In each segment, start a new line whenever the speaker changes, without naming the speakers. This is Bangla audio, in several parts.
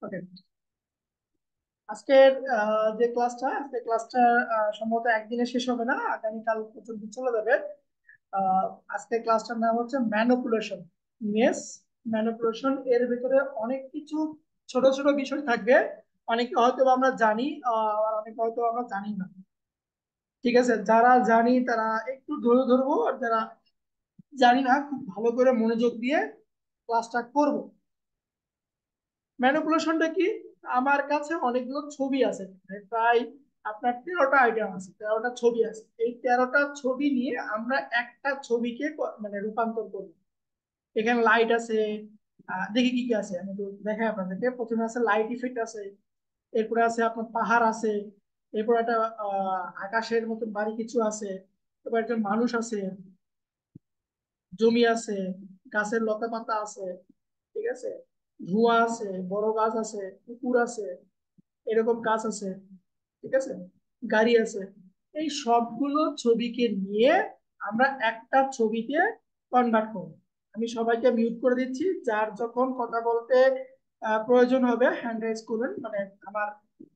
ওকে, আজকের যে ক্লাসটা সম্ভবত একদিনে শেষ হবে না, আগামীকাল পর্যন্ত চলে যাবে। আহ, আজকের ক্লাসটার নাম হচ্ছে ম্যানিপুলেশন। ইমেজ ম্যানিপুলেশন, এর ভিতরে অনেক কিছু ছোট ছোট বিষয় থাকবে। অনেকে হয়তো বা আমরা জানি, আর অনেকে হয়তো আমরা জানি না। ঠিক আছে, যারা জানি তারা একটু ধৈর্য ধরবো, আর যারা জানি না খুব ভালো করে মনোযোগ দিয়ে ক্লাসটা করব। ম্যানিপুলেশনটা কি? আমার কাছে অনেকগুলো ছবি আছে, প্রায় আপনার 13টা আইটেম আছে, 13টা ছবি আছে। এই 13টা ছবি নিয়ে আমরা একটা ছবিকে মানে রূপান্তর করব। এখানে লাইট আছে, দেখি কি কি আছে, আমি একটু দেখাই আপনাদেরকে। প্রথমে আছে লাইট ইফেক্ট আছে, এরপরে আছে আপনার পাহাড় আছে, এরপর একটা আকাশের মতন বাড়ি কিছু আছে, এরপর একজন মানুষ আছে, জমি আছে, গাছের লতা পাতা আছে, ঠিক আছে, ধোঁয়া আছে, বড় গাছ আছে, পুকুর আছে, এরকম গাছ আছে, ঠিক আছে, গাড়ি আছে। এই সবগুলো ছবিকে নিয়ে আমরা একটা ছবিতে কনভার্ট করব। আমি সবাইকে মিউট করে দিচ্ছি, যার যখন কথা বলতে প্রয়োজন হবে হ্যান্ড রাইজ করবেন, মানে আমার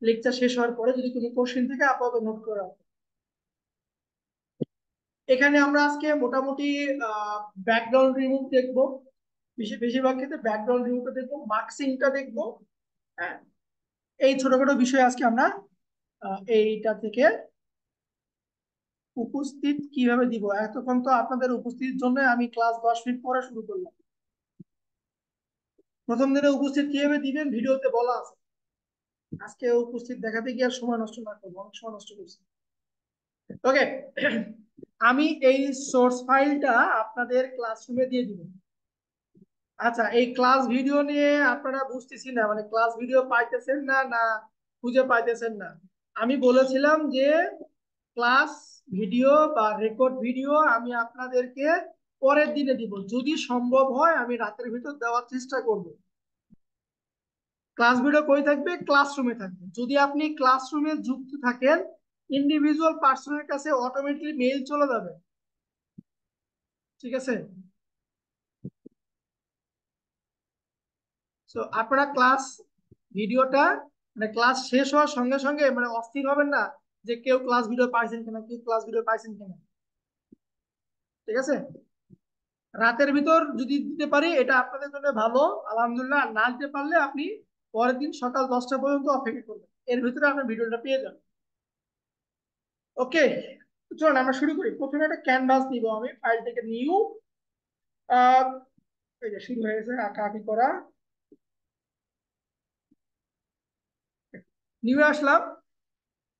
লেকচার শেষ হওয়ার পরে যদি কোনো কোশ্চেন থাকে আপাতত নোট করে রাখবেন। এখানে আমরা আজকে মোটামুটি ব্যাকগ্রাউন্ড রিমুভ দেখবো, বেশিরভাগ ক্ষেত্রে ব্যাকগ্রাউন্ড রিমুভটা দেখবো, মার্কসিংটা দেখবো। হ্যাঁ, এই ছোটখাটো বিষয় আজকে আমরা এইটা থেকে উপস্থিত কিভাবে দিব। এতক্ষণ তো আপনাদের উপস্থিতির জন্য আমি ক্লাস 10 মিনিট পরে শুরু করলাম। প্রথম দিনে উপস্থিত কিভাবে দিবেন ভিডিওতে বলা আছে। আজকে উপস্থিত দেখাতে গিয়ে আর সময় নষ্ট না করবো, অনেক সময় নষ্ট করছি। ওকে, আমি এই সোর্স ফাইলটা আপনাদের ক্লাসরুমে দিয়ে দিব। আচ্ছা, এই ক্লাস ভিডিও নিয়ে আপনারা বুঝতেছি না, মানে ক্লাস ভিডিও পাইতেছেন না না খুঁজে পাইতেছেন না। আমি বলেছিলাম যে ক্লাস ভিডিও বা রেকর্ড ভিডিও আমি আপনাদেরকে পরের দিনে দিব, যদি সম্ভব হয় আমি রাতের ভিতর দেওয়ার চেষ্টা করব। ক্লাস ভিডিও কই থাকবে? ক্লাসরুমে থাকবে। যদি আপনি ক্লাসরুমে যুক্ত থাকেন, ইন্ডিভিজুয়াল পার্সনের কাছে অটোমেটিকলি মেইল চলে যাবে। ঠিক আছে, তো আপনারা ক্লাস ভিডিওটা মানে ক্লাস শেষ হওয়ার সঙ্গে সঙ্গে মানে অস্থির হবেন না যে কেউ ক্লাস ভিডিও পাইছেন কিনা, কেউ ক্লাস ভিডিও পাইছেন কিনা। ঠিক আছে, রাতের ভিতর যদি দিতে পারি এটা আপনাদের জন্য ভালো, আলহামদুলিল্লাহ। আর না দিতে পারলে আপনি পরের দিন সকাল 10টা পর্যন্ত অপেক্ষা করবেন, এর ভিতরে আপনার ভিডিওটা পেয়ে যাবেন। ওকে, চলুন আমরা শুরু করি। প্রথমে একটা ক্যানভাস নিব, আমি ফাইল থেকে নিউ, এই যে শুরু হয়ে গেছে আঁকা আঁকি করা। নিউ আসলাম,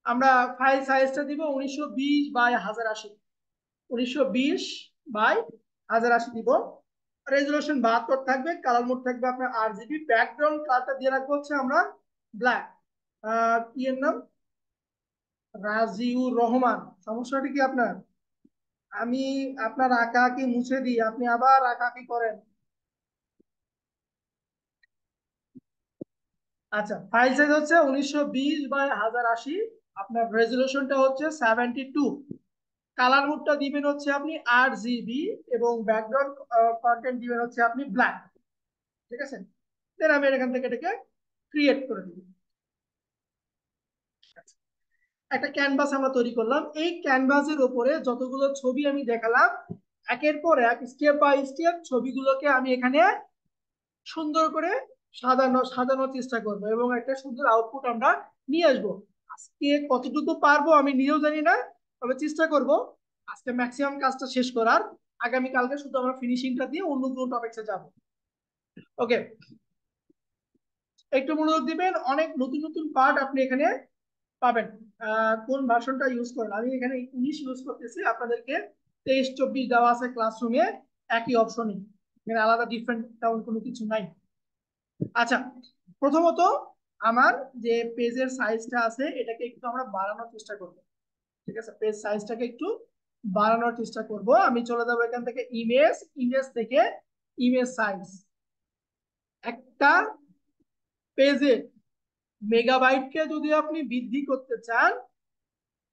আমরা ফাইল সাইজটা দিব 1920 বাই 1080। 1920 বাই 1080 দিব। রেজুলেশন 72 থাকবে, কালার মোড থাকবে আপনার RGB। ব্যাকগ্রাউন্ড কালারটা দিয়ে রাখবো হচ্ছে আমরা ব্ল্যাক। কি এর নাম? রাজিউর রহমান। সমস্যাটা কি আপনার? আমি আপনার আঁকা আঁকি মুছে দিই, আপনি আবার আঁকা আঁকি করেন। আচ্ছা, ফাইল সাইজ হচ্ছে 1920 বাই 1080। আপনার রেজুলেশনটা হচ্ছে 72। কালার মোডটা দিবেন হচ্ছে আপনি RGB, এবং ব্যাকগ্রাউন্ড কন্টেন্ট দিবেন হচ্ছে আপনি ব্ল্যাক। ঠিক আছে, দেন আমি এখান থেকে এটাকে ক্রিয়েট করে দিব। একটা ক্যানভাস আমরা তৈরি করলাম। এই ক্যানভাসের উপরে যতগুলো ছবি আমি দেখালাম, একের পর এক স্টেপ বাই স্টেপ ছবিগুলোকে আমি এখানে সুন্দর করে সাজানোর চেষ্টা করব, এবং একটা সুন্দর আউটপুট আমরা নিয়ে আসবো। আজকে কতটুকু পারবো আমি নিজেও জানি না, তবে চেষ্টা করব আজকে ম্যাক্সিমাম কাজটা শেষ করার। আগামীকালকে শুধু আমরা ফিনিশিংটা দিয়ে অন্য কোনো টপিক্সে যাব। ওকে, একটু মনোযোগ দিবেন, অনেক নতুন নতুন পার্ট আপনি এখানে পাবেন। কোন ভার্সনটা ইউজ করেন? আমি এখানে 19 ইউজ করতেছি, আপনাদেরকে 23 24 দেওয়া আছে ক্লাসরুমে, একই অপশনই, এখানে আলাদা ডিফারেন্ট তেমন কোনো কিছু নাই। আচ্ছা, প্রথমত আমার যে পেজের সাইজটা আছে এটাকে একটু আমরা বাড়ানোর চেষ্টা করব। ঠিক আছে, পেজ সাইজটাকে একটু বাড়ানোর চেষ্টা করব। আমি চলে যাবো এখান থেকে ইমেজ, ইমেজ থেকে ইমেজ সাইজ। একটা পেজের মেগাবাইটকে যদি আপনি বৃদ্ধি করতে চান,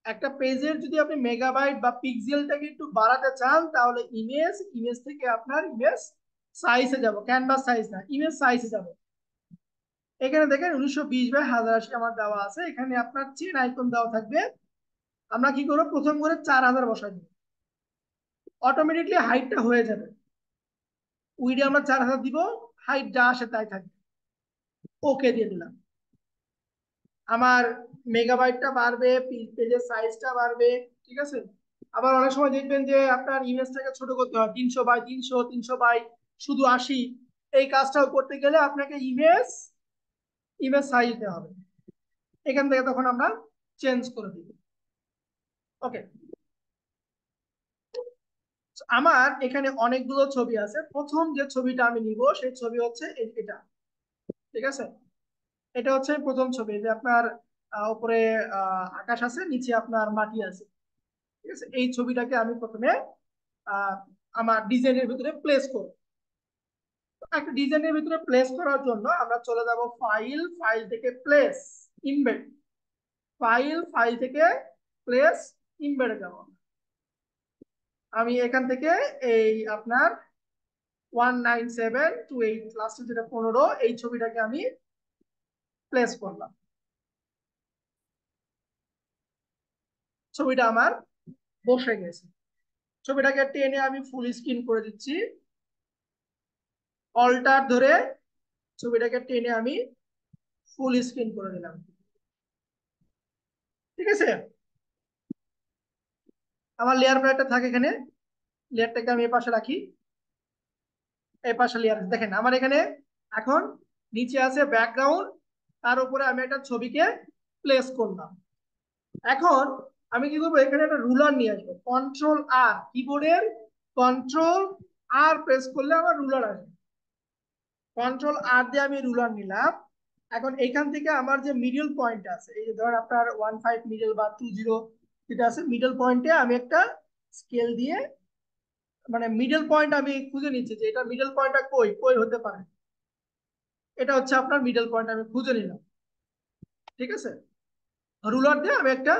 একটা পেজের যদি আপনি মেগাবাইট বা পিক্সেলটাকে একটু বাড়াতে চান, তাহলে ইমেজ, ইমেজ থেকে আপনার ইমেজ সাইজে যাব, ক্যানভাস সাইজ না, ইমেজ সাইজে যাব। এখানে দেখেন 1920/1080 আমার দেওয়া আছে, এখানে আপনার চেন আইকন দেওয়া থাকবে। আমরা কি করবো, প্রথম করে 4000 বসাই দিব, অটোমেটিকলি হাইটটা হয়ে যাবে। উইডে আমরা 4000 দিব, হাইট যা আসে তাই থাকবে। ওকে দিয়ে দিলাম। আমার মেগাবাইটটা বাড়বে, পেজের সাইজটা বাড়বে। ঠিক আছে। আবার অনেক সময় দেখবেন যে আপনার ইমেজটাকে ছোট করতে হয়, 300 বাই 300, 300 বাই শুধু 80। এই কাজটাও করতে গেলে আপনাকে ইমেজ ইমেজ সাইজ দিতে হবে। এখান থেকে তখন আমরা চেঞ্জ করে দিব। ওকে। আমার এখানে অনেকগুলো ছবি আছে, প্রথম যে ছবিটা আমি নিব সেই ছবি হচ্ছে এটা। ঠিক আছে। এটা হচ্ছে প্রথম ছবি, যে আপনার উপরে আকাশ আছে, নিচে আপনার মাটি আছে। ঠিক আছে। এই ছবিটাকে আমি প্রথমে আহ, আমার ডিজাইনের ভিতরে প্লেস করব। একটা ডিজাইনের ভিতরে প্লেস করার জন্য আমরা চলে যাব ফাইল, ফাইল থেকে প্লেস, ইমবেড। ফাইল, ফাইল থেকে প্লেস, ইমবেডে যাব। আমি এখান থেকে এই আপনার 19728 লাস্টে যেটা 15, এই ছবিটাকে আমি প্লেস করলাম। ছবিটা আমার বসে গেছে। ছবিটাকে টেনে আমি ফুল স্ক্রিন করে দিচ্ছি। অল্টার ধরে ছবিটাকে টেনে আমি ফুল স্ক্রিন করে দিলাম। ঠিক আছে। আমার লেয়ার প্যাডটা থাকে এখানে, লেয়ারটাকে আমি এই পাশে রাখি। এই পাশে লেয়ার দেখেন আমার এখানে এখন নিচে আছে ব্যাকগ্রাউন্ড, তার উপরে আমি একটা ছবিকে প্লেস করলাম। এখন আমি কি করবো, এখানে একটা রুলার নিয়ে আসবো, কন্ট্রোল আর, কিবোর্ডের কন্ট্রোল আর প্রেস করলে আমার রুলার আসবে। কন্ট্রোল আর দিয়ে আমি রুলার নিলাম। এখন এখান থেকে আমার যে মিডল পয়েন্ট আছে, এই যে ধরেন আপনার 15 মিডল বা 20 যেটা আছে, মিডল পয়েন্টে আমি একটা স্কেল দিয়ে, মানে মিডল পয়েন্ট আমি খুঁজে নিচ্ছি যে এটা মিডল পয়েন্টটা কই কই হতে পারে। এটা হচ্ছে আপনার মিডল পয়েন্ট, আমি খুঁজে নিলাম। ঠিক আছে। রুলার দিয়ে আমি একটা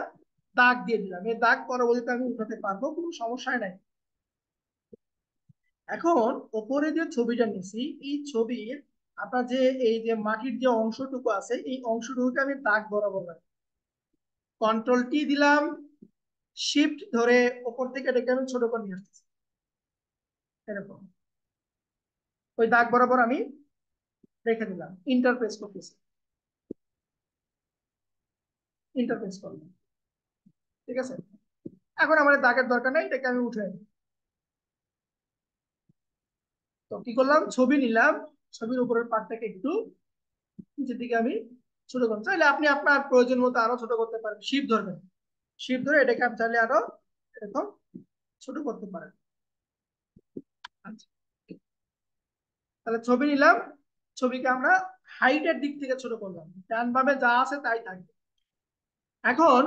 দাগ দিয়ে দিলাম, এই দাগ পরবর্তীতে আমি উঠাতে পারবো, কোনো সমস্যা নাই। এখন ওপরে যে ছবিটা নিছি, এই ছবির আপনার যে এই যে মাটির যে অংশটুকু আছে, এই অংশটুকুকে আমি দাগ বরাবর রাখবো। কন্ট্রোল দিলাম, শিফট ধরে ওপর থেকে এটাকে আমি ছোট করে নিয়ে আসতেছি, এরকম ওই দাগ বরাবর আমি রেখে দিলাম। ইন্টারফেস করতেছি, ইন্টারফেস করলাম। ঠিক আছে। এখন আমার দাগের দরকার নাই, এটাকে আমি উঠে নিই। তো কি করলাম, ছবি নিলাম, ছবির উপরের পার্টটাকে একটু নিচের দিকে আমি ছোট করলাম। চাইলে আপনি আপনার প্রয়োজন মতো আরো ছোট করতে পারেন, শিফট ধরবেন, শিফট ধরে এটাকে আপনি চাইলে আরো এরকম ছোট করতে পারেন। আচ্ছা, তাহলে ছবি নিলাম, ছবিকে আমরা হাইটের দিক থেকে ছোট করলাম, ডান বামে যা আছে তাই থাকবে। এখন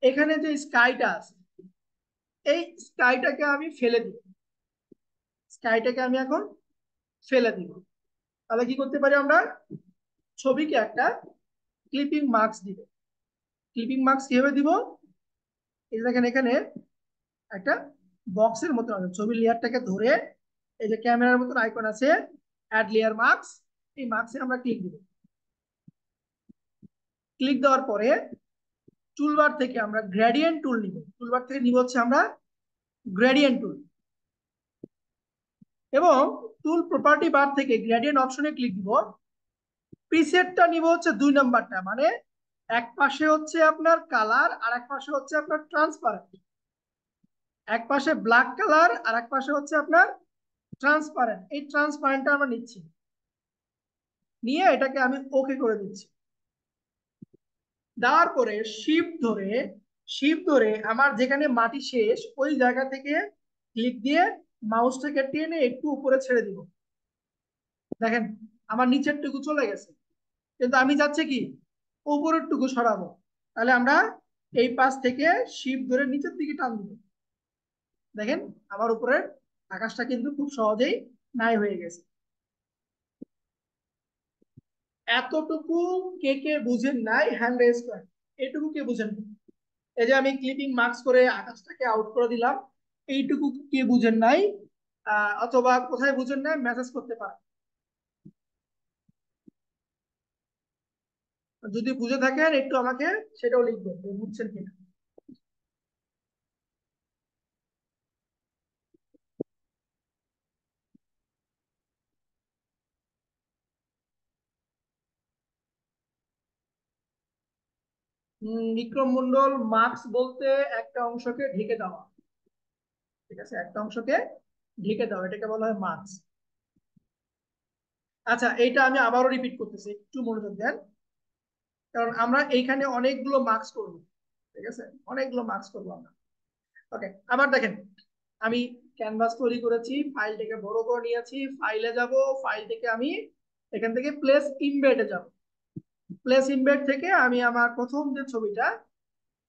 এখানে যে স্কাইটা আছে, এই স্কাইটাকে আমি ফেলে দিব, স্কাইটাকে আমি এখন ফেলে দিব। তাহলে কি করতে পারি আমরা, ছবিকে একটা ক্লিপিং মার্কস দিব। ক্লিপিং মার্কস কিভাবে দিব, এই দেখেন এখানে একটা বক্সের মতো আছে, ছবির লেয়ারটাকে ধরে এই যে ক্যামেরার মতন আইকন আছে, অ্যাড লেয়ার মার্কস, এই মার্কসে আমরা ক্লিক দিব। ক্লিক দেওয়ার পরে টুলবার থেকে আমরা গ্রেডিয়েন্ট টুল নিব, টুলবার থেকে নিব হচ্ছে আমরা গ্রেডিয়েন্ট টুল, এবং টুল প্রপার্টি বার থেকে গ্রেডিয়েন্ট অপশনে ক্লিক দিব। প্রিসেটটা নিব হচ্ছে 2 নাম্বারটা, মানে এক পাশে হচ্ছে আপনার কালার আর এক পাশে হচ্ছে আপনার ট্রান্সপারেন্ট। এক পাশে ব্ল্যাক কালার আর এক পাশে হচ্ছে আপনার ট্রান্সপারেন্ট, এই ট্রান্সপারেন্টটা আমরা নিচ্ছি, নিয়ে এটাকে আমি ওকে করে দিচ্ছি। দেওয়ার পরে শিফট ধরে আমার যেখানে মাটি শেষ ওই জায়গা থেকে ক্লিক দিয়ে মাউসটাকে টেনে একটু উপরে ছেড়ে দিব। দেখেন আমার নিচের টুকু চলে গেছে, কিন্তু আমি চাচ্ছি কি উপরের টুকু সরাবো। তাহলে আমরা এই পাশ থেকে শিফট ধরে নিচের দিকে টান দিব। দেখেন আমার উপরের আকাশটা কিন্তু খুব সহজেই নাই হয়ে গেছে। এতটুকু কে কে বুঝেন নাই, হ্যান্ড রেজ করেন। এটুকু কে বুঝেন নাই? এই যে আমি ক্লিপিং মার্কস করে আকাশটাকে আউট করে দিলাম, এইটুকু কে বুঝেন নাই? অথবা কোথায় বুঝেন নাই মেসেজ করতে পারেন। যদি বুঝে থাকেন একটু আমাকে সেটাও লিখবেন যে বুঝছেন কিনা। বিক্রম মন্ডল, মার্কস বলতে একটা অংশকে ঢেকে দেওয়া। ঠিক আছে, একটা অংশকে ঢেকে দেওয়া, এটাকে বলা হয় মার্কস। আচ্ছা, এইটা আমি আবারও রিপিট করতেছি, একটু মনোযোগ দেন, কারণ আমরা এইখানে অনেকগুলো মার্কস করব। ঠিক আছে, অনেকগুলো মার্কস করবো আমরা। ওকে, আবার দেখেন, আমি ক্যানভাস তৈরি করেছি, ফাইলটাকে বড় করে নিয়েছি, ফাইলে যাব, ফাইল থেকে আমি এখান থেকে প্লেস ইমবেডে যাব। প্লেস ইমবেড থেকে আমি আমার প্রথম যে ছবিটা,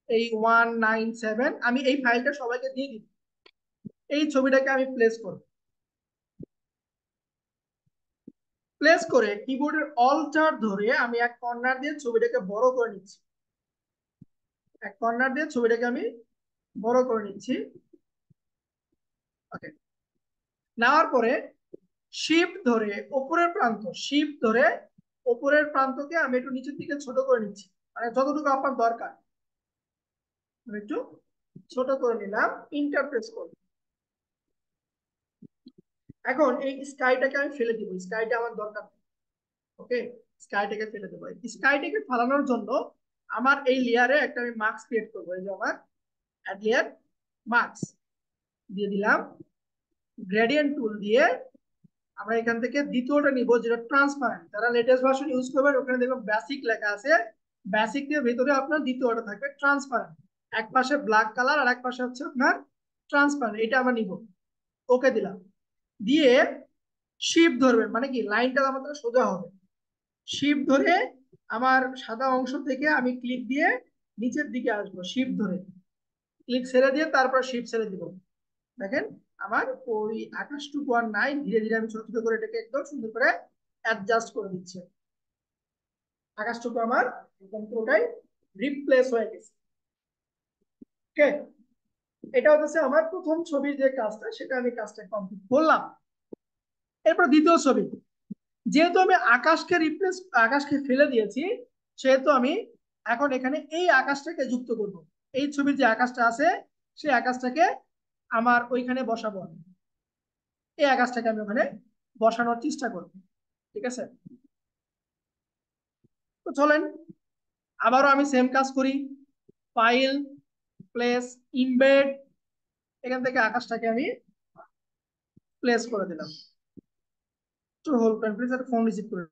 এই 197, আমি এই ফাইলটা সবাইকে দিয়ে দিব। এই ছবিটাকে আমি প্লেস করব। প্লেস করে কিবোর্ডের অল্টার ধরে আমি এক কর্নার দিয়ে ছবিটাকে বড় করে নিচ্ছি। এক কর্নার দিয়ে ছবিটাকে আমি বড় করে নিচ্ছি। ওকে, নেওয়ার পরে শিফট ধরে উপরের প্রান্ত, শিফট ধরে উপরের প্রান্তকে আমি একটু নিচের দিকে ছোট করে নিচ্ছি, মানে যতটুকু আপনার দরকার আমি একটু ছোট করে নিলাম, ইন্টারপ্রেস করব। এখন এই স্কাইটাকে আমি ফেলে দিব, স্কাইটা আমার দরকার নেই। ওকে, স্কাইটাকে ফেলে দেবো। স্কাইটাকে ফালানোর জন্য আমার এই লেয়ারে একটা আমি মার্কস ক্রিয়েট করবো, এই যে আমার অ্যাড লেয়ার মার্কস দিয়ে দিলাম। গ্রেডিয়েন্ট টুল দিয়ে আমরা এখান থেকে দ্বিতীয়টা নিব, যেটা ট্রান্সপারেন্ট। যারা লেটেস্ট ভার্সন ইউজ করবেন ওখানে দেখবেন বেসিক লেখা আছে, বেসিক এর ভিতরে আপনার দ্বিতীয়টা থাকবে ট্রান্সপারেন্ট। এক পাশে ব্ল্যাক কালার আর এক পাশে হচ্ছে আপনার ট্রান্সপারেন্ট, এটা আমরা নিব। ওকে দিলাম, দিয়ে শিফট ধরবেন, মানে কি লাইনটা আমাদের সোজা হবে। শিফট ধরে আমার সাদা অংশ থেকে আমি ক্লিক দিয়ে নিচের দিকে আসবো, শিফট ধরে ক্লিক ছেড়ে দিয়ে তারপর শিফট ছেড়ে দিব। দেখেন আমার ওই আকাশটুকু আর নাই, ধীরে ধীরে আমি ছোট ছোট করে এটাকে একদম সুন্দর করে অ্যাডজাস্ট করে দিচ্ছি। আকাশটুকু আমার একদম পুরোটাই রিপ্লেস হয়ে গেছে। ওকে, এটা হচ্ছে আমার প্রথম ছবির যে কাজটা, সেটা আমি কাজটা কমপ্লিট করলাম। এরপর দ্বিতীয় ছবি, যেহেতু আমি আকাশকে ফেলে দিয়েছি, সেহেতু আমি এখন এখানে এই আকাশটাকে যুক্ত করব। এই ছবির যে আকাশটা আছে সেই আকাশটাকে আমার ওইখানে বসাবো আমি। এই আকাশটাকে আমি ওখানে বসানোর চেষ্টা করব। ঠিক আছে, তো চলেন আবারও আমি সেম কাজ করি। ফাইল, প্লেস ইমবেড, এখান থেকে আকাশটাকে আমি প্লেস করে দিলাম। একটু হোল্ড করেন প্লিজ, ফোন রিসিভ করে।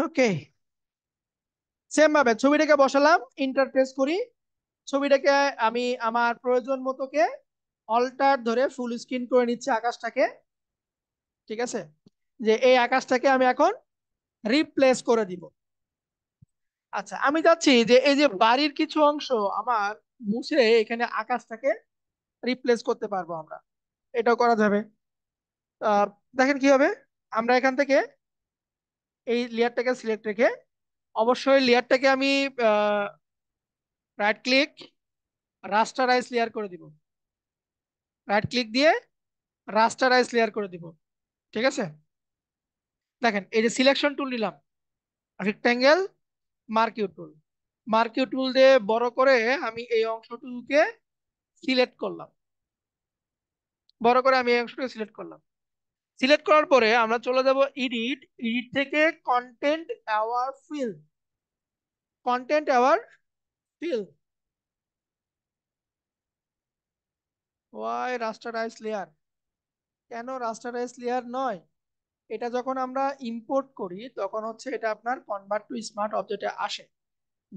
ওকে, সেম ভাবে ছবিটাকে বসালাম, ইন্টারপ্রেস করি। ছবিটাকে আমি আমার প্রয়োজন মতোকে অল্টার ধরে ফুল স্ক্রিন করে নিচ্ছি আকাশটাকে। ঠিক আছে, যে এই আকাশটাকে আমি এখন রিপ্লেস করে দিব। আচ্ছা, আমি চাচ্ছি যে এই যে বাড়ির কিছু অংশ আমার মুছে এখানে আকাশটাকে রিপ্লেস করতে পারবো আমরা, এটাও করা যাবে। আহ, দেখেন কি হবে, আমরা এখান থেকে এই লেয়ারটাকে সিলেক্ট রেখে, অবশ্যই লেয়ারটাকে আমি রাইট ক্লিক, রাস্টারাইজ লেয়ার করে দিব। রাইট ক্লিক দিয়ে রাস্টারাইজ লেয়ার করে দিব। ঠিক আছে, দেখেন এই যে সিলেকশন টুল নিলাম, রেক্টাঙ্গেল, মার্কিউ টুল, মার্কিউ টুল দিয়ে বড় করে আমি এই অংশটুকুকে সিলেক্ট করলাম। বড় করে আমি এই অংশটুকু সিলেক্ট করলাম। সিলেক্ট করার পরে আমরা চলে যাব এডিট, এডিট থেকে content aware fill, content aware fill, why rasterize layer, কেন রাস্টারাইজ লেয়ার নয়? এটা যখন আমরা ইম্পোর্ট করি তখন হচ্ছে এটা আপনার কনভার্ট টু স্মার্ট অবজেক্টে আসে।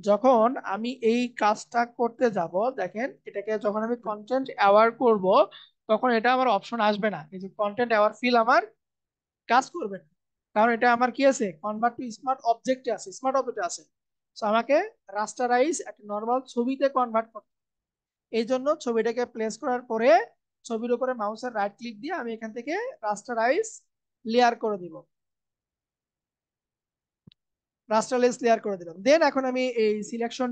যখন আমি এই কাজটা করতে যাব, দেখেন এটাকে যখন আমি কন্টেন্ট অ্যাওয়ার করব, তখন এটা আমার অপশন আসবে না, এই যে কন্টেন্ট অ্যাওয়ার ফিল আমার কাজ করবে না। কারণ এটা আমার কি আছে, কনভার্ট টু স্মার্ট অবজেক্টে আছে, স্মার্ট অবজেক্টে আছে। তো আমাকে রাস্টারাইজ একটা নর্মাল ছবিতে কনভার্ট করতে, এই জন্য ছবিটাকে প্লেস করার পরে ছবির উপরে মাউসের রাইট ক্লিক দিয়ে আমি এখান থেকে রাস্টারাইজ লেয়ার করে দিব, রাস্টারাইজ লেয়ার করে দিলাম। দেন এখন আমি এই সিলেকশন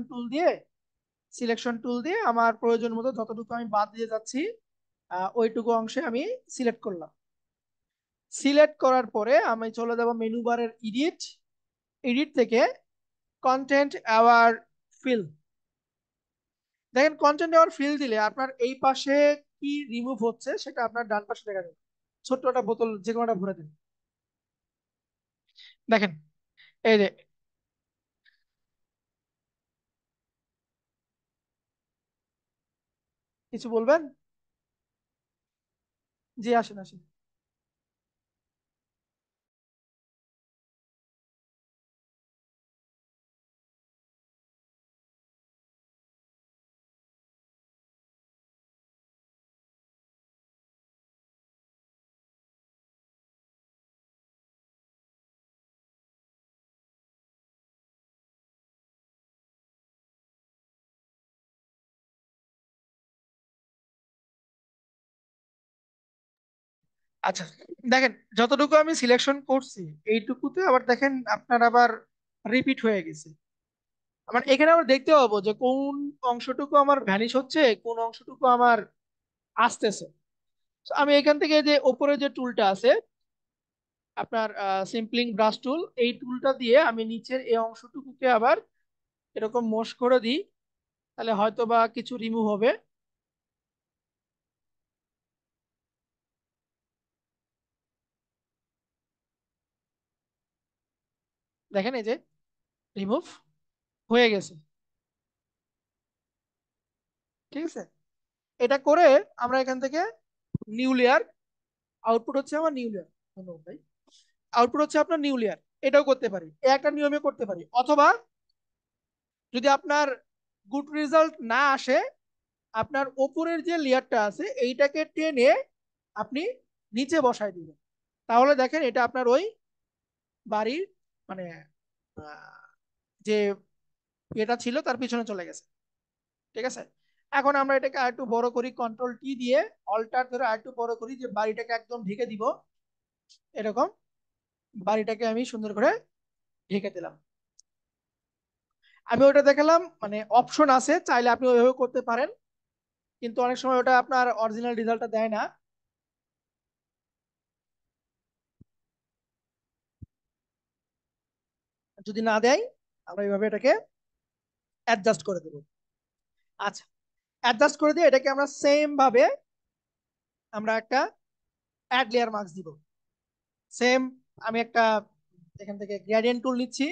টুল দিয়ে আমার প্রয়োজন মতো যতটুকু আমি বাদ দিয়ে যাচ্ছি ওইটুকু অংশে আমি সিলেক্ট করলাম। সিলেক্ট করার পরে আমি চলে যাব মেনু বারের এডিট, এডিট থেকে কন্টেন্ট অ্যাওয়ার ফিল। দেখেন কন্টেন্ট অ্যাওয়ার ফিল দিলে আপনার এই পাশে কি রিমুভ হচ্ছে সেটা আপনার ডান পাশে দেখা যাবে। ছোট্ট একটা বোতল যে কোনোটা ভরে দেন, দেখেন এই যে। কিছু বলবেন? জি, আসেন আসেন। আচ্ছা, দেখেন যতটুকু আমি সিলেকশন করছি এইটুকুতে আবার দেখেন আপনার আবার রিপিট হয়ে গেছে। আমার এখানে আবার দেখতে পাবো যে কোন অংশটুকু আমার ভ্যানিশ হচ্ছে, কোন অংশটুকু আমার আসতেছে। তো আমি এখান থেকে যে ওপরে যে টুলটা আছে আপনার সিম্পলিং ব্রাশ টুল, এই টুলটা দিয়ে আমি নিচের এই অংশটুকুকে আবার এরকম মোশ করে দিই, তাহলে হয়তো বা কিছু রিমুভ হবে। দেখেন এই যে রিমুভ হয়ে গেছে। ঠিক আছে, এটা করে আমরা এখান থেকে নিউ লেয়ার, আউটপুট হচ্ছে আমার নিউ লেয়ার, ধন্যবাদ ভাই। আউটপুট হচ্ছে আপনার নিউ লেয়ার, এটাও করতে পারি, এ একটা নিয়মে করতে পারি। অথবা যদি আপনার গুড রেজাল্ট না আসে, আপনার ওপরের যে লেয়ারটা আছে এইটাকে টেনে আপনি নিচে বসায় দিবেন, তাহলে দেখেন এটা আপনার ওই বাড়ির মানে যে এটা ছিল তার পিছনে চলে গেছে। ঠিক আছে, এখন আমরা এটাকে আরেকটু বড় করি, কন্ট্রোল টি দিয়ে অল্টার ধরে আরেকটু বড় করি, যে বাড়িটাকে একদম ঢেকে দিব এরকম। বাড়িটাকে আমি সুন্দর করে ঢেকে দিলাম। আমি ওটা দেখালাম, মানে অপশন আছে, চাইলে আপনি ওইভাবে করতে পারেন, কিন্তু অনেক সময় ওটা আপনার অরিজিনাল রেজাল্টটা দেয় না। যদি না দেয় আমরা এইভাবে এটাকে অ্যাডজাস্ট করে দেবো। আচ্ছা, অ্যাডজাস্ট করে দিয়ে এটাকে আমরা সেম ভাবে আমরা একটা অ্যাড লেয়ার মার্কস দিব। সেম, আমি একটা এখান থেকে গ্রেডিয়েন্ট টুল নিচ্ছি,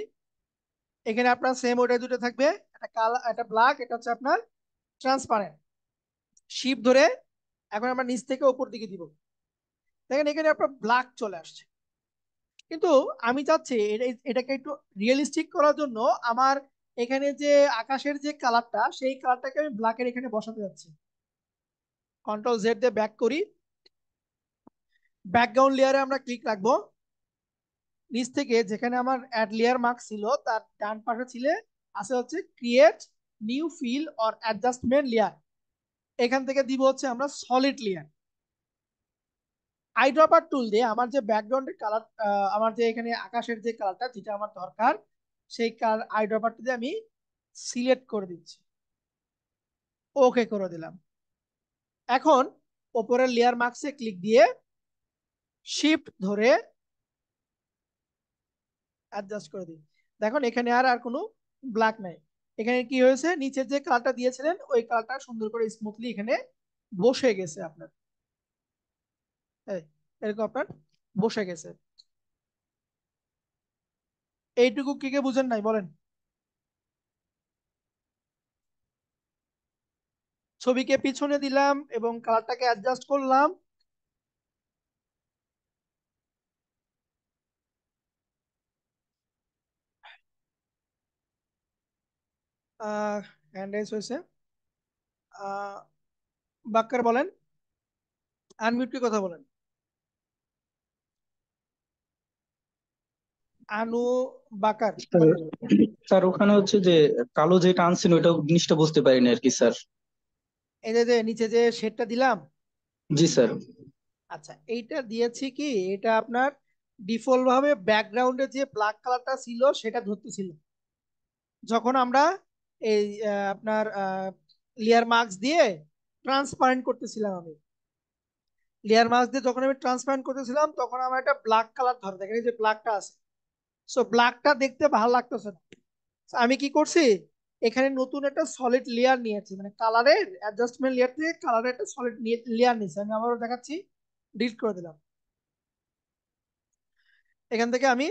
এখানে আপনার সেম ওটা দুটো থাকবে, একটা কালা, একটা ব্ল্যাক, এটা হচ্ছে আপনার ট্রান্সপারেন্ট। শিপ ধরে এখন আমরা নিচ থেকে উপর দিকে দিব, দেখেন এখানে আপনার ব্ল্যাক চলে আসছে। কিন্তু আমি চাচ্ছি এটাকে একটু রিয়েলিস্টিক করার জন্য আমার এখানে যে আকাশের যে কালারটা সেই কালারটাকে আমি ব্ল্যাকের এখানে বসাতে যাচ্ছি। কন্ট্রোল জেড দিয়ে ব্যাক করি, ব্যাকগ্রাউন্ড লেয়ারে আমরা ক্লিক রাখবো। নিচ থেকে যেখানে আমার অ্যাড লেয়ার মার্ক ছিল তার ডান পাশে ছিল আছে হচ্ছে create new fill or adjustment layer, এখান থেকে দিব হচ্ছে আমরা সলিড লেয়ার। আইড্রপার টুল দিয়ে আমার যে ব্যাকগ্রাউন্ডের কালার, আমার যে এখানে আকাশের যে কালারটা যেটা আমার দরকার সেই কালার আইড্রপারটা দিয়ে আমি সিলেক্ট করে দিচ্ছি, ওকে করে দিলাম। এখন ওপরের লেয়ার মার্কসে ক্লিক দিয়ে শিফট ধরে অ্যাডজাস্ট করে দিই। দেখুন এখানে আর আর কোনো ব্ল্যাক নাই, এখানে কি হয়েছে, নিচের যে কালারটা দিয়েছিলেন ওই কালারটা সুন্দর করে স্মুথলি এখানে বসে গেছে আপনার। এই, এরকম আপনার বসে গেছে। এইটুকু কি কে বুঝেন নাই বলেন? ছবিকে পিছনে দিলাম এবং কালারটাকে অ্যাডজাস্ট করলাম। হ্যান্ড রাইজ হয়েছে। আহ বাক্কার বলেন। আনমিউট করে কথা বলেন। আনু বাকার
স্যার
বলেন।
স্যার ওখানে হচ্ছে যে কালো যেটা আনছেন ওইটা জিনিসটা বুঝতে পারিনি আর কি স্যার।
এই যে নিচে যে শেডটা দিলাম,
জি স্যার।
আচ্ছা এইটা দিয়েছি কি, এটা আপনার ডিফল্ট ভাবে ব্যাকগ্রাউন্ডে যে ব্ল্যাক কালারটা ছিল সেটা ধরতেছিল। যখন আমরা এই আপনার লেয়ার মার্কস দিয়ে ট্রান্সপারেন্ট করতেছিলাম, আমি লেয়ার মার্কস দিয়ে যখন আমি ট্রান্সপারেন্ট করতেছিলাম তখন আমার একটা ব্ল্যাক কালার ধরে, দেখেন এই যে ব্ল্যাকটা আছে। সো ব্ল্যাকটা দেখতে ভালো লাগতেছে না। So, আমি কি করছি, এখানে নতুন একটা সলিড লেয়ার নিয়েছি, মানে কালারের অ্যাডজাস্টমেন্ট লেয়ার থেকে কালারের একটা সলিড লেয়ার নিয়েছি। আমি আবারও দেখাচ্ছি, ডিলিট করে দিলাম। এখান থেকে আমি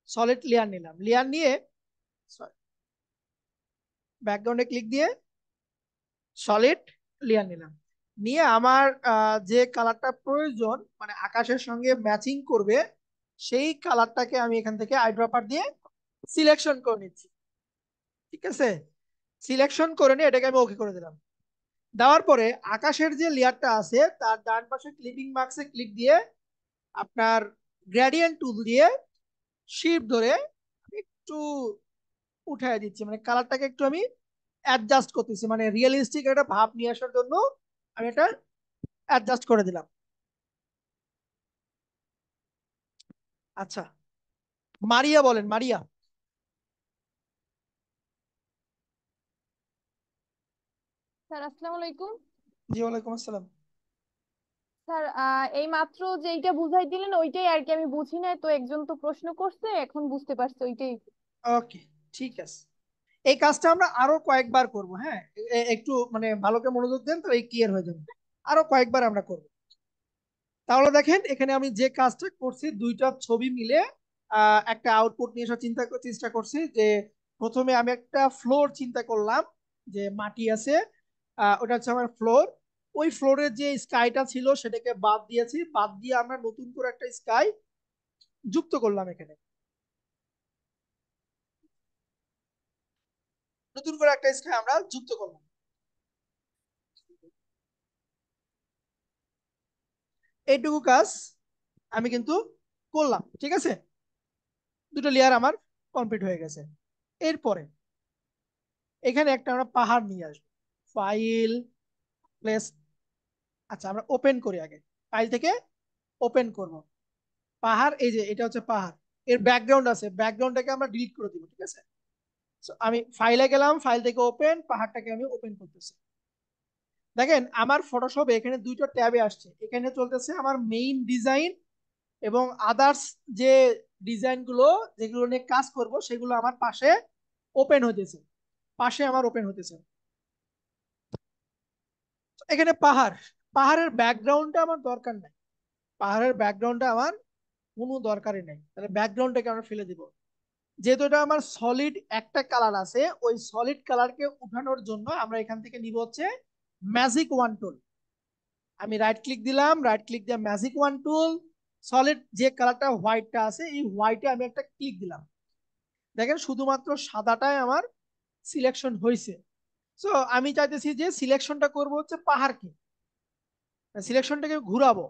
সলিড লেয়ার নিলাম, লেয়ার নিয়ে ব্যাকগ্রাউন্ডে ক্লিক দিয়ে সলিড লেয়ার নিলাম, নিয়ে আমার যে কালারটা প্রয়োজন মানে আকাশের সঙ্গে ম্যাচিং করবে সেই কালারটাকে আমি এখান থেকে আইড্রপার দিয়ে সিলেকশন করে নিচ্ছি। ঠিক আছে, সিলেকশন করে নিয়ে এটাকে আমি ওকে করে দিলাম। দেওয়ার পরে আকাশের যে লেয়ারটা আছে তার ডান পাশে ক্লিপিং মার্কসে ক্লিক দিয়ে আপনার গ্রেডিয়েন্ট টুল দিয়ে শিফট ধরে একটু উঠায় দিচ্ছি, মানে কালারটাকে একটু আমি অ্যাডজাস্ট করতেছি, মানে রিয়েলিস্টিক একটা ভাব নিয়ে আসার জন্য আমি এটা অ্যাডজাস্ট করে দিলাম। আচ্ছা, মারিয়া বলেন, মারিয়া।
স্যার আসসালামু আলাইকুম।
জি ওয়ালাইকুম আসসালাম।
স্যার এই মাত্র যেইটা বুঝাই দিলেন ওইটাই আর কি আমি বুঝি নাই, তো একজন তো প্রশ্ন করছে এখন বুঝতে পারছি ওইটাই।
ওকে, ঠিক আছে। এই কাজটা আমরা আরো কয়েকবার করব, হ্যাঁ। একটু মানে ভালো করে মনোযোগ দেন তো এই ক্লিয়ার হয়ে যাবে। আরো কয়েকবার আমরা করব। তাহলে দেখেন এখানে আমি যে কাজটা করছি, দুইটা ছবি মিলে একটা আউটপুট নিয়ে আসার চেষ্টা করছি। যে প্রথমে আমি একটা ফ্লোর চিন্তা করলাম, যে মাটি আছে, ওটা হচ্ছে আমার ফ্লোর। ওই ফ্লোরের যে স্কাইটা ছিল সেটাকে বাদ দিয়েছি, বাদ দিয়ে আমরা নতুন করে একটা স্কাই যুক্ত করলাম এখানে, নতুন করে একটা স্কাই আমরা যুক্ত করলাম। এইটুকু কাজ আমি কিন্তু করলাম, ঠিক আছে। দুটো লেয়ার আমার কমপ্লিট হয়ে গেছে। এরপরে এখানে একটা আমরা পাহাড় নিয়ে আসবো। ফাইল, প্লেস, আচ্ছা আমরা ওপেন করি আগে, ফাইল থেকে ওপেন করব। পাহাড়, এই যে এটা হচ্ছে পাহাড়, এর ব্যাকগ্রাউন্ড আছে, ব্যাকগ্রাউন্ডটাকে আমরা ডিলিট করে দিব, ঠিক আছে। So, আমি ফাইলে গেলাম, ফাইল থেকে ওপেন, পাহাড়টাকে আমি ওপেন করতেছি। দেখেন আমার ফটোশপে এখানে দুইটা ট্যাবে আসছে, এখানে চলতেছে আমার মেইন ডিজাইন এবং আদার্স যে ডিজাইন গুলো যেগুলো নিয়ে কাজ করব সেগুলো আমার পাশে ওপেন হতেছে, পাশে আমার ওপেন হতেছে। তো এখানে পাহাড়, পাহাড়ের ব্যাকগ্রাউন্ডটা আমার দরকার নাই, পাহাড়ের ব্যাকগ্রাউন্ডটা আমার কোনো দরকারই নেই, তাহলে ব্যাকগ্রাউন্ডটাকে আমরা ফেলে দিব। যেহেতু এটা আমার সলিড একটা কালার আছে, ওই সলিড কালারকে উঠানোর জন্য আমরা এখান থেকে নিব হচ্ছে ম্যাজিক ওয়ান টুল। আমি রাইট ক্লিক দিলাম, রাইট ক্লিক দিয়ে ম্যাজিক ওয়ান টুল, সলিড যে কালারটা হোয়াইটটা আছে এই হোয়াইটে আমি একটা ক্লিক দিলাম। দেখেন শুধুমাত্র সাদাটাই আমার সিলেকশন হয়েছে। সো আমি চাইতেছি যে সিলেকশনটা করব হচ্ছে পাহাড়কে, সিলেকশনটাকে ঘুরাবো।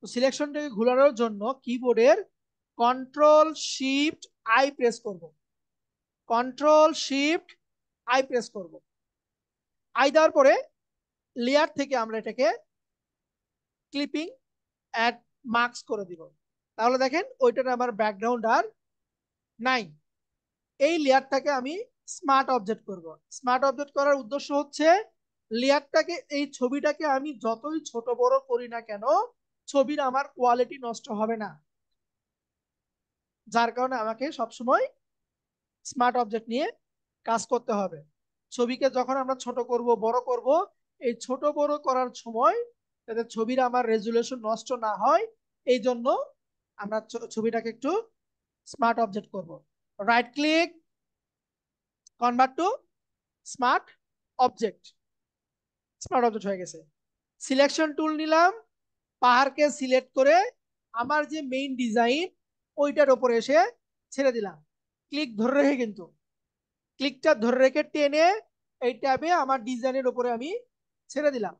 তো সিলেকশনটাকে ঘোরানোর জন্য কিবোর্ডের কন্ট্রোল শিফট আই প্রেস করব, কন্ট্রোল শিফট আই প্রেস করব। আই দেওয়ার পরে লেয়ার থেকে আমরা এটাকে ক্লিপিং অ্যাড মার্কস করে দিব। তাহলে দেখেন ওইটার আমার ব্যাকগ্রাউন্ড আর নাই। এই লেয়ারটাকে আমি স্মার্ট অবজেক্ট করব। স্মার্ট অবজেক্ট করার উদ্দেশ্য হচ্ছে লেয়ারটাকে, এই ছবিটাকে আমি যতই ছোট বড় করি না কেন ছবির আমার কোয়ালিটি নষ্ট হবে না, যার কারণে আমাকে সবসময় স্মার্ট অবজেক্ট নিয়ে কাজ করতে হবে। ছবিকে যখন আমরা ছোট করব বড় করব, এই ছোট বড় করার সময় যাতে ছবির আমার রেজুলেশন নষ্ট না হয়, এই জন্য আমরা ছবিটাকে একটু স্মার্ট অবজেক্ট করব। Right click, convert to smart object, smart object হয়ে গেছে। সিলেকশন টুল নিলাম, পাহাড়কে সিলেক্ট করে আমার যে মেইন ডিজাইন ওইটার উপরে এসে ছেড়ে দিলাম। ক্লিক ধরে রেখে, কিন্তু ক্লিকটা ধরে রেখে টেনে এই ট্যাবে আমার ডিজাইনের উপরে আমি ছেড়ে দিলাম।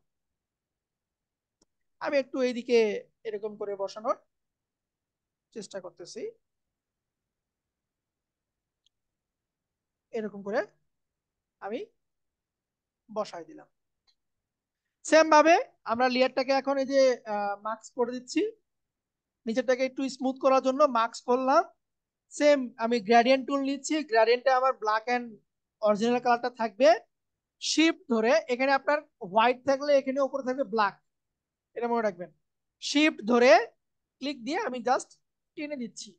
আমি একটু এইদিকে এরকম করে বসানোর চেষ্টা করতেছি, এরকম করে আমি বসাই দিলাম। সেম ভাবে আমরা লেয়ারটাকে এখন এই যে মাস্ক করে দিচ্ছি, নিচেরটাকে একটু স্মুথ করার জন্য মাস্ক করলাম। সেম আমি গ্রেডিয়েন্ট টুল নিচ্ছি, গ্রেডিয়েন্টে আমার ব্ল্যাক এন্ড অরিজিনাল কালারটা থাকবে। শিফট ধরে এখানে আপনার হোয়াইট থাকলে এখানে উপরে থাকবে ব্ল্যাক, এটা মনে রাখবেন। শিফট ধরে ক্লিক দিয়ে আমি জাস্ট টেনে দিচ্ছি,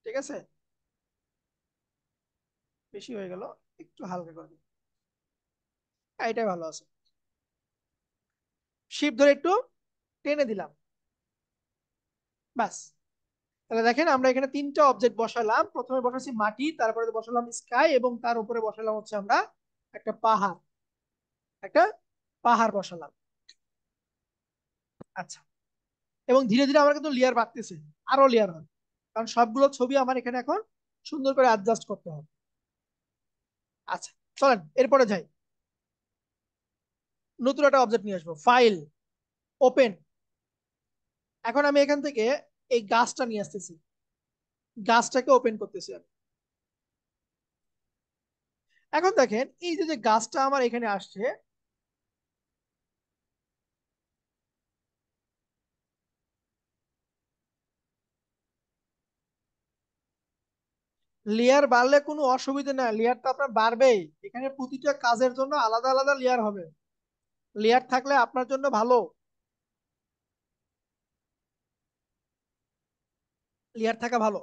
ঠিক আছে? বেশি হয়ে গেল, একটু হালকা করে দিই। এটাই ভালো আছে। শিফট ধরে একটু টেনে দিলাম, বাস। তাহলে দেখেন আমরা এখানে তিনটা অবজেক্ট বসালাম। প্রথমে বসাচ্ছি মাটি, তারপরে বসালাম স্কাই, এবং তার উপরে বসালাম হচ্ছে আমরা একটা পাহাড়, একটা পাহাড় বসালাম। আচ্ছা, এবং ধীরে ধীরে আমার কিন্তু লেয়ার বাড়তেছে, আরো লেয়ার হবে, কারণ সবগুলো ছবি আমার এখানে এখন সুন্দর করে অ্যাডজাস্ট করতে হবে। আচ্ছা, চলেন এরপরে যাই। নতুন একটা অবজেক্ট নিয়ে আসবো, ফাইল, ওপেন। এখন আমি এখান থেকে এই গাছটা নিয়ে আসতেছি, গাছটাকে ওপেন করতেছি আমি। এখন দেখেন এই যে যে গাছটা আমার এখানে আসছে, লেয়ার বাড়লে কোনো অসুবিধা নাই, লেয়ার তো আপনার বাড়বেই। এখানে প্রতিটা কাজের জন্য আলাদা আলাদা লেয়ার হবে, লেয়ার থাকলে আপনার জন্য ভালো, লেয়ার থাকা ভালো।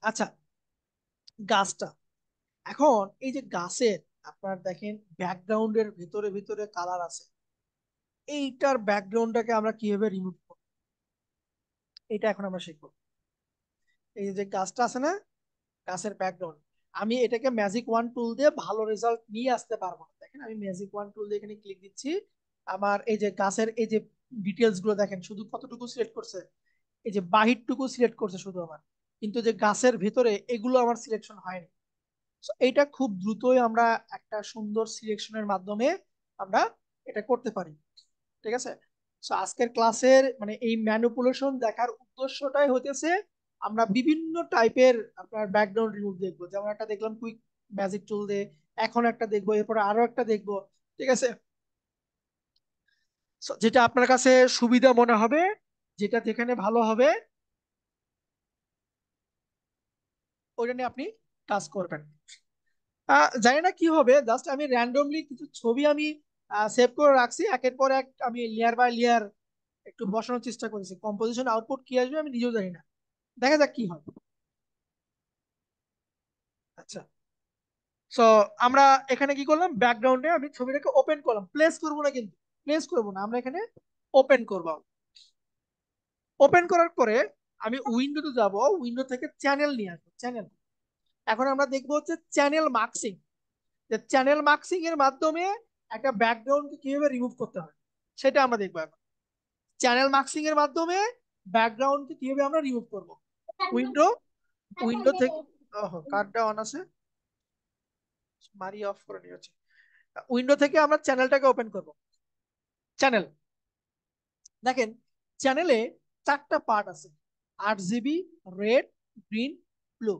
আচ্ছা, গাছটা এখন এই যে গাছের আপনার দেখেন ব্যাকগ্রাউন্ডের ভিতরে ভিতরে কালার আছে, এইটার ব্যাকগ্রাউন্ডটাকে আমরা কিভাবে রিমুভ করব, এটা এখন আমরা শিখবো। এই যে গাছটা আছে না, গাছের ব্যাকগ্রাউন্ড, আমি এটাকে ম্যাজিক ওয়ান টুল দিয়ে ভালো রেজাল্ট নিয়ে আসতে পারবো না। দেখেন আমি ম্যাজিক ওয়ান টুল দিয়ে এখানে ক্লিক দিচ্ছি, আমার এই যে গাছের এই যে ডিটেলস গুলো দেখেন শুধু কতটুকু সিলেক্ট করছে, এই যে বাহিরটুকু সিলেক্ট করছে শুধু আমার, কিন্তু যে গাছের ভিতরে এগুলো আমার সিলেকশন হয়নি। So, এইটা খুব দ্রুতই আমরা একটা সুন্দর সিলেকশনের মাধ্যমে আমরা এটা করতে পারি, ঠিক আছে? সো আজকের ক্লাসের মানে এই ম্যানিপুলেশন দেখার উদ্দেশ্যটাই হতেছে আমরা বিভিন্ন টাইপের আপনার ব্যাকগ্রাউন্ড রিমুভ দেখবো। যেমন একটা দেখলাম কুইক ম্যাজিক টুল দিয়ে, এখন একটা দেখবো, এরপরে আরো একটা দেখবো, ঠিক আছে? So, যেটা আপনার কাছে সুবিধা মনে হবে, যেটা যেখানে ভালো হবে, ওইটা নিয়ে আপনি কাজ করবেন। জানি না কি হবে, জাস্ট আমি র্যান্ডমলি কিছু ছবি আমি সেভ করে রাখছি, একের পর এক আমি লেয়ার বাই লেয়ার একটু বসানোর চেষ্টা করেছি। কম্পোজিশন আউটপুট কি আসবে আমি নিজেও জানি না, দেখা যাক কি হয়। আচ্ছা, সো আমরা এখানে কি করলাম, ব্যাকগ্রাউন্ডে আমি ছবিটাকে ওপেন করলাম, প্লেস করবো না, কিন্তু প্লেস করবো না, আমরা এখানে ওপেন করবো। ওপেন করার পরে আমি উইন্ডোতে যাব, উইন্ডো থেকে চ্যানেল নিয়ে আসবো, চ্যানেল। এখন আমরা দেখবো হচ্ছে চ্যানেল মার্কসিং, যে চ্যানেল মার্কসিং এর মাধ্যমে একটা ব্যাকগ্রাউন্ডকে কিভাবে রিমুভ করতে হয় সেটা আমরা দেখবো এখন। চ্যানেল মার্কসিং এর মাধ্যমে ব্যাকগ্রাউন্ডকে কিভাবে আমরা রিমুভ করব। উইন্ডো, উইন্ডো থেকে, ওহো কার্ডটা অন আছে, মারি অফ করে নিয়েছি। উইন্ডো থেকে আমরা চ্যানেলটাকে ওপেন করব। চ্যানেল, দেখেন চ্যানেলে চারটা পার্ট আছে, RGB, রেড, গ্রিন, ব্লু।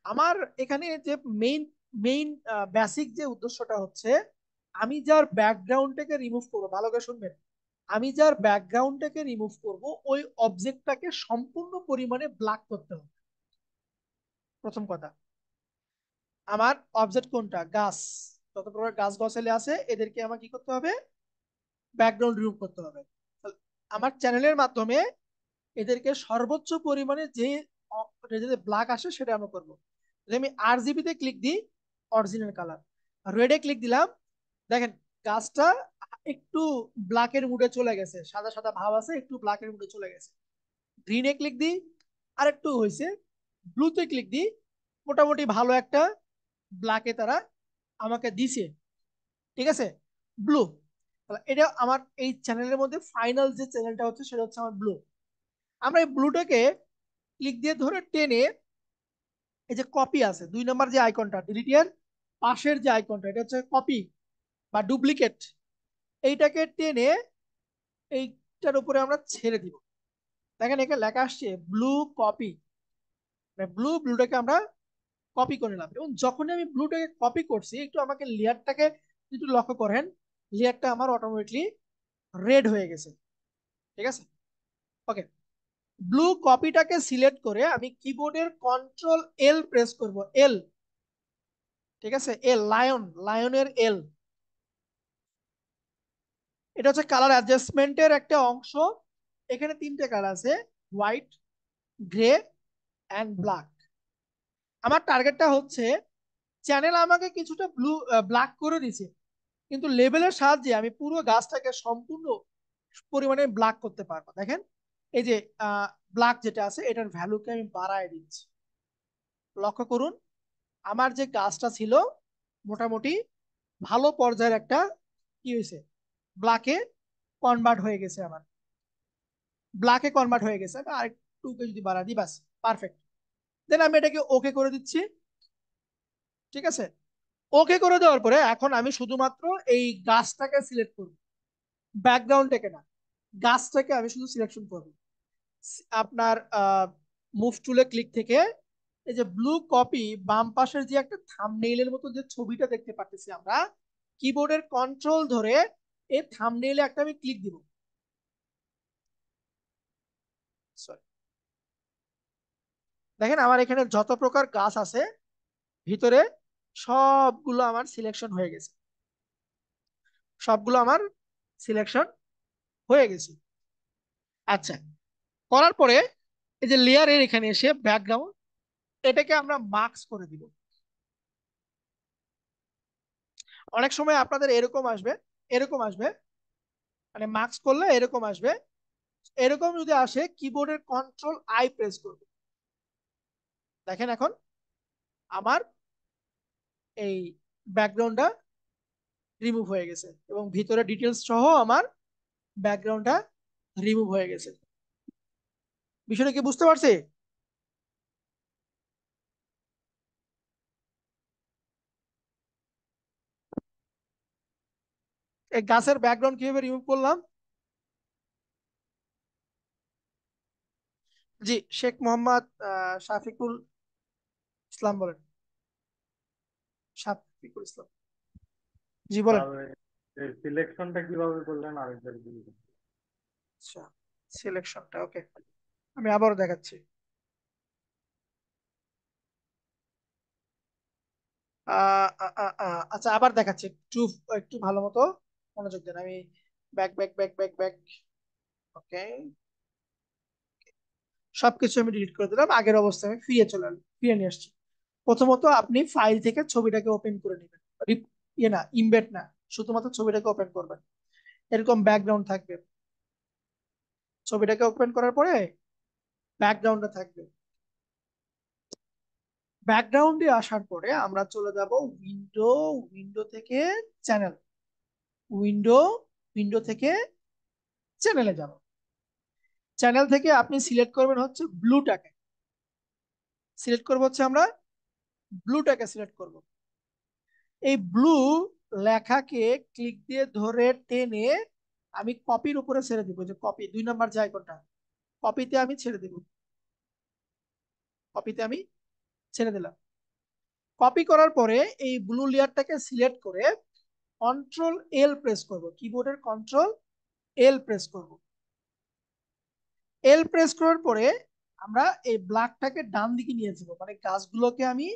আমার এখানে যে মেইন মেইন বেসিক যে উদ্দেশ্যটা হচ্ছে, আমি যার ব্যাকগ্রাউন্ডটাকে রিমুভ করবো, ভালো করে শুনবেন, আমি যার ব্যাকগ্রাউন্ডটাকে রিমুভ করব ওই অবজেক্টটাকে সম্পূর্ণ পরিমাণে ব্ল্যাক করতে হবে। প্রথম কথা, আমার অবজেক্ট কোনটা, গাছ, যত প্রকার গাছ গছালি আছে এদেরকে আমার কি করতে হবে, ব্যাকগ্রাউন্ড রিমুভ করতে হবে। তাহলে আমার চ্যানেলের মাধ্যমে এদেরকে সর্বোচ্চ পরিমাণে যে ব্ল্যাক আসে সেটা আমরা করবো। যদি আমি RGB তে ক্লিক দিই, অরিজিনাল কালার, রেডে ক্লিক দিলাম, দেখেন গাছটা একটু ব্ল্যাকের মুডে চলে গেছে, সাদা সাদা ভাব আছে, একটু ব্ল্যাকের মুডে চলে গেছে। গ্রিনে ক্লিক দিই, আর একটু হয়েছে। ব্লুতে ক্লিক দিই, মোটামুটি ভালো একটা ব্ল্যাকে তারা আমাকে দিছে, ঠিক আছে? ব্লু, এটা আমার এই চ্যানেলের মধ্যে ফাইনাল যে চ্যানেলটা হচ্ছে সেটা হচ্ছে আমার ব্লু। আমরা এই ব্লুটাকে ক্লিক দিয়ে ধরে টেনে, এই যে কপি আছে 2 নম্বর যে আইকনটা, ডিলিট এর পাশের যে আইকনটা, এটা হচ্ছে কপি বা ডুপ্লিকেট, এইটাকে টেনে এই হোয়াইটটার উপরে আমরা ছেড়ে দিব। দেখেন এখানে লেখা আসছে ব্লু কপি, ব্লুটাকে আমরা কপি করে নিলাম। এবং যখন আমি ব্লুটাকে কপি করছি, একটু আমাকে লেয়ারটাকে একটু লক্ষ্য করেন, লেয়ারটা আমার অটোমেটিকলি রেড হয়ে গেছে। ঠিক আছে, ওকে। ব্লু কপিটাকে সিলেক্ট করে আমি কিবোর্ডের কন্ট্রোল এল প্রেস করব, এল, ঠিক আছে, এল, লায়নের এল। এটা হচ্ছে কালার অ্যাডজাস্টমেন্টের একটা অংশ। এখানে তিনটে কালার আছে, হোয়াইট, গ্রে অ্যান্ড ব্ল্যাক। আমার টার্গেটটা হচ্ছে চ্যানেল আমাকে কিছুটা ব্ল্যাক করে দিছে, কিন্তু লেবেলের সাহায্যে আমি পুরো গাছটাকে সম্পূর্ণ পরিমাণে ব্ল্যাক করতে পারবো। দেখেন এই যে ব্ল্যাক যেটা আছে এটার ভ্যালুকে আমি বাড়ায় দিচ্ছি। লক্ষ্য করুন আমার যে গাছটা ছিল মোটামুটি ভালো পর্যায়ের একটা কি হয়েছে, ব্ল্যাকে কনভার্ট হয়ে গেছে, আমার ব্ল্যাকে কনভার্ট হয়ে গেছে। আমি আরেকটু যদি বাড়া দিই, বাস পারফেক্ট। দেন আমি এটাকে ওকে করে দিচ্ছি। ঠিক আছে, ওকে করে দেওয়ার পরে এখন আমি শুধুমাত্র এই গাছটাকে সিলেক্ট করব, ব্যাকগ্রাউন্ডটাকে না, গাছটাকে আমি শুধু সিলেকশন করব। আপনার মুভ টুলে ক্লিক থেকে এই যে ব্লু কপি বাম পাশের যে একটা থাম্বনেইলের মতো যে ছবিটা দেখতে পাচ্ছি আমরা, কিবোর্ডের কন্ট্রোল ধরে এই থাম্বনেইলে একটা আমি ক্লিক দিব। সরি, দেখেন আমার এখানে যত প্রকার গাছ আছে ভিতরে সবগুলো আমার সিলেকশন হয়ে গেছে, সবগুলো আমার সিলেকশন হয়ে গেছে। আচ্ছা, করার পরে এই যে লেয়ারের এখানে এসে ব্যাকগ্রাউন্ড, এটাকে আমরা মার্কস করে দিব। অনেক সময় আপনাদের এরকম আসবে, এরকম আসবে, মানে মার্কস করলে এরকম আসবে। এরকম যদি আসে কিবোর্ডের কন্ট্রোল আই প্রেস করবে। দেখেন এখন আমার এই ব্যাকগ্রাউন্ডটা রিমুভ হয়ে গেছে এবং ভিতরে ডিটেলস সহ আমার ব্যাকগ্রাউন্ডটা রিমুভ হয়ে গেছে। বিষয়টা কি বুঝতে পারছি? এই গাছের ব্যাকগ্রাউন্ড কিভাবে রিমুভ করলাম? জি, শেখ মোহাম্মদ শাফিকুল ইসলাম বলেন। শাফিকুল ইসলাম, জি বলেন।
সিলেকশনটা কিভাবে করলেন আরেকবার বলুন।
আচ্ছা, সিলেকশনটা ওকে, আমি আবারও দেখাচ্ছি। আচ্ছা আবার দেখাচ্ছি, একটু একটু ভালো মতো মনোযোগ দেন। আমি back back back back back, okay, সবকিছু আমি ডিলিট করে দিলাম, আগের অবস্থায় আমি ফিরে নিয়ে আসছি। প্রথমত আপনি ফাইল থেকে ছবিটাকে ওপেন করে নেবেন, ইয়ে না, ইমবেড না, শুধুমাত্র ছবিটাকে ওপেন করবেন। এরকম ব্যাকগ্রাউন্ড থাকবে, ছবিটাকে ওপেন করার পরে ব্যাকগ্রাউন্ডে থাকবে। ব্যাকগ্রাউন্ডে আসার পরে আমরা চলে যাব উইন্ডো, উইন্ডো থেকে চ্যানেল, উইন্ডো, উইন্ডো থেকে চ্যানেলে যাব। চ্যানেল থেকে আপনি সিলেক্ট করবেন হচ্ছে ব্লুটাকে, সিলেক্ট করবো হচ্ছে আমরা ব্লুটাকে সিলেক্ট করব। এই ব্লু লেখাকে ক্লিক দিয়ে ধরে টেনে আমি কপির উপরে ছেড়ে দিব, যে কপি 2 নম্বর যে আইকনটা, কপিতে আমি ছেড়ে দিব, কপিতে আমি ছেড়ে দিলাম। কপি করার পরে এই ব্লু লেয়ারটাকে সিলেক্ট করে কন্ট্রোল এল প্রেস করব, কিবোর্ডের কন্ট্রোল এল প্রেস করব। এল প্রেস করার পরে আমরা এই ব্ল্যাকটাকে ডান দিকে নিয়ে যাবো, মানে গাছগুলোকে আমি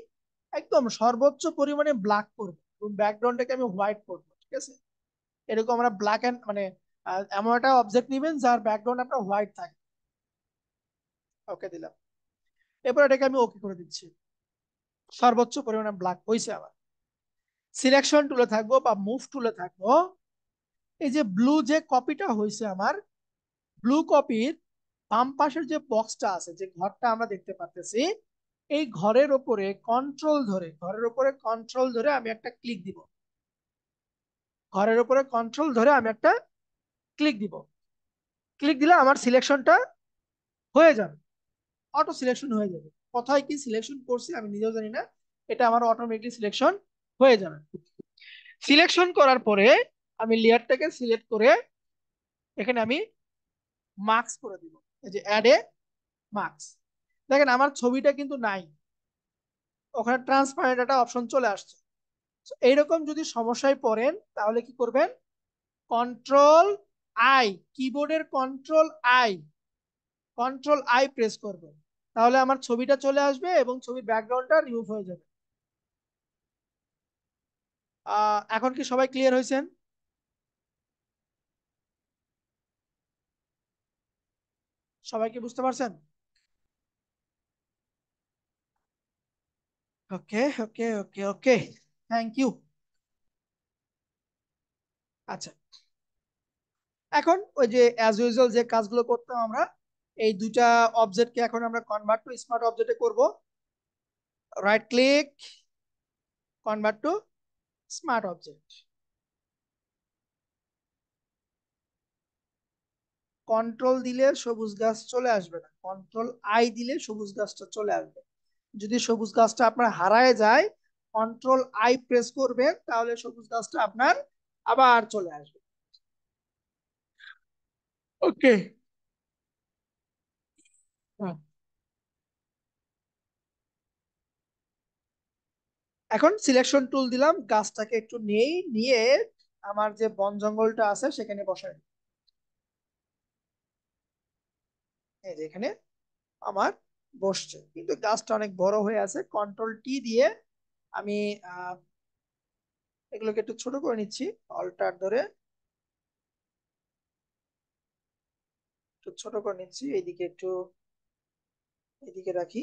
একদম সর্বোচ্চ পরিমাণে ব্ল্যাক করবো এবং ব্যাকগ্রাউন্ডটাকে আমি হোয়াইট করবো। ঠিক আছে, এরকম আমরা ব্ল্যাক এন্ড মানে এমন একটা অবজেক্ট নিবেন যার ব্যাকগ্রাউন্ড আপনার হোয়াইট থাকে। ওকে দিলাম, এরপর এটাকে আমি ওকে করে দিচ্ছি। সর্বোচ্চ পরিমাণে ব্ল্যাক হয়েছে আমার। সিলেকশন টুলে থাকবো বা মুভ টুলে থাকবো, এই যে ব্লু যে কপিটা হয়েছে আমার, ব্লু কপির বাম পাশের যে বক্সটা আছে, যে ঘরটা আমরা দেখতে পাচ্ছি, এই ঘরের উপরে কন্ট্রোল ধরে, ঘরের উপরে কন্ট্রোল ধরে আমি একটা ক্লিক দিব, ঘরের উপরে কন্ট্রোল ধরে আমি একটা ক্লিক দিব। ক্লিক দিলে আমার সিলেকশনটা হয়ে যাবে, অটো সিলেকশন হয়ে যাবে। কোথায় কি সিলেকশন করছি আমি নিজেও জানি না, এটা আমার অটোমেটিক সিলেকশন হয়ে যাবে। সিলেকশন করার পরে আমি লেয়ারটাকে সিলেক্ট করে এখানে আমি মার্কস করে দিব, এই যে অ্যাড এ মার্কস। দেখেন আমার ছবিটা কিন্তু নাই, ওখানে ট্রান্সপারেন্ট একটা অপশন চলে আসছে। So, এইরকম যদি সমস্যায় পড়েন তাহলে কি করবেন, কন্ট্রোল আই, কিবোর্ডের কন্ট্রোল আই প্রেস করবেন, তাহলে আমার ছবিটা চলে আসবে এবং ছবির ব্যাকগ্রাউন্ডটা রিমুভ হয়ে যাবে। এখন কি সবাই ক্লিয়ার হয়েছেন? সবাই কি বুঝতে পারছেন? ওকে ওকে ওকে ওকে, থ্যাংক ইউ। আচ্ছা, এখন ওই যে অ্যাজ ইউজুয়াল যে কাজগুলো করতাম আমরা, এই দুইটা অবজেক্টকে এখন আমরা কনভার্ট টু স্মার্ট অবজেক্টে করব। Right click, convert to smart object. Control দিলে সবুজ গাছ চলে আসবে না, কন্ট্রোল আই দিলে সবুজ গাছটা চলে আসবে। যদি সবুজ গাছটা আপনার হারায় যায়, কন্ট্রোল আই প্রেস করবেন, তাহলে সবুজ গাছটা আপনার আবার চলে আসবে। ওকে, এখন সিলেকশন টুল দিলাম, গাছটাকে একটু নিয়ে আমার যে বন জঙ্গলটা আছে সেখানে বসাই দিই। এই যে এখানে আমার বসছে, কিন্তু গাছটা অনেক বড় হয়ে আছে। কন্ট্রোল টি দিয়ে আমি এগুলোকে একটু ছোট করে নিচ্ছি, অল্টার ধরে একটু ছোট করে নিচ্ছি, এইদিকে একটু এদিকে রাখি,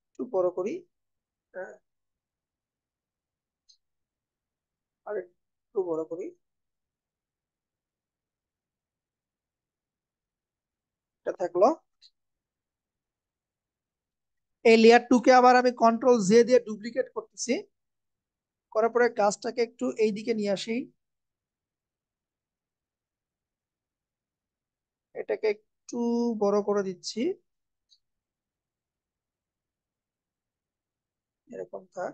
একটু বড় করি, হ্যাঁ, আর একটু বড় করি, এটা থাকলো। এই লেয়ার টু কে আবার আমি কন্ট্রোল জে দিয়ে ডুপ্লিকেট করতেছি, করার পরে গাছটাকে একটু এইদিকে নিয়ে আসি, এটাকে একটু বড় করে দিচ্ছি, এরকম থাক।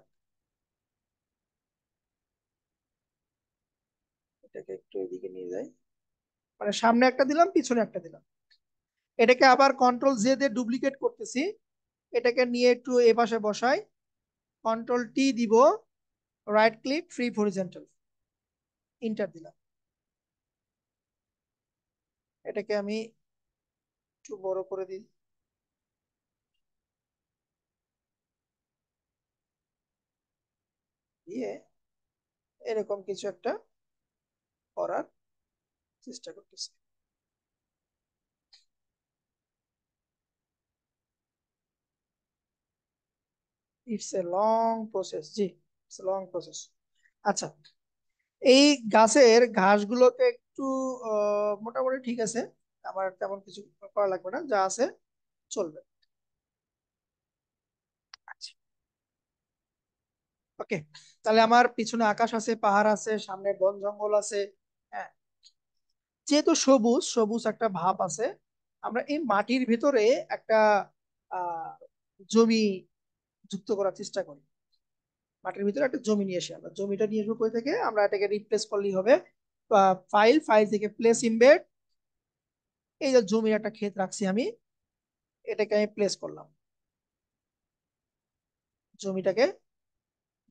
এটাকে একটু এদিকে নিয়ে যাই, মানে সামনে একটা দিলাম পিছনে একটা দিলাম। এটাকে আবার কন্ট্রোল জে দিয়ে ডুপ্লিকেট করতেছি, এটাকে নিয়ে একটু এ পাশে বসাই, কন্ট্রোল টি দিব, right click, free horizontal, inter দিলাম। এটাকে আমি একটু বড় করে দিই, দিয়ে এরকম কিছু একটা করার চেষ্টা করতেছি। It's a long process, G, it's a long process. আচ্ছা, এই গাছের ঘাসগুলোকে একটু মোটামুটি ঠিক আছে, আমার তেমন কিছু করা লাগবে না, যা আছে চলবে। আচ্ছা, ওকে, তাহলে আমার পিছনে আকাশ আছে, পাহাড় আছে, সামনে বন জঙ্গল আছে, হ্যাঁ, যেহেতু সবুজ সবুজ একটা ভাব আছে, আমরা এই মাটির ভিতরে একটা আহ জমি যুক্ত করার চেষ্টা করি। মাটির ভিতরে একটা জমি নিয়ে এসে আমরা জমিটা নিয়ে আসবো কই থেকে, আমরা এটাকে রিপ্লেস করলেই হবে। ফাইল ফাইল থেকে প্লেস ইমবেড, এই যে জমির একটা ক্ষেত রাখছি আমি, এটাকে আমি প্লেস করলাম, জমিটাকে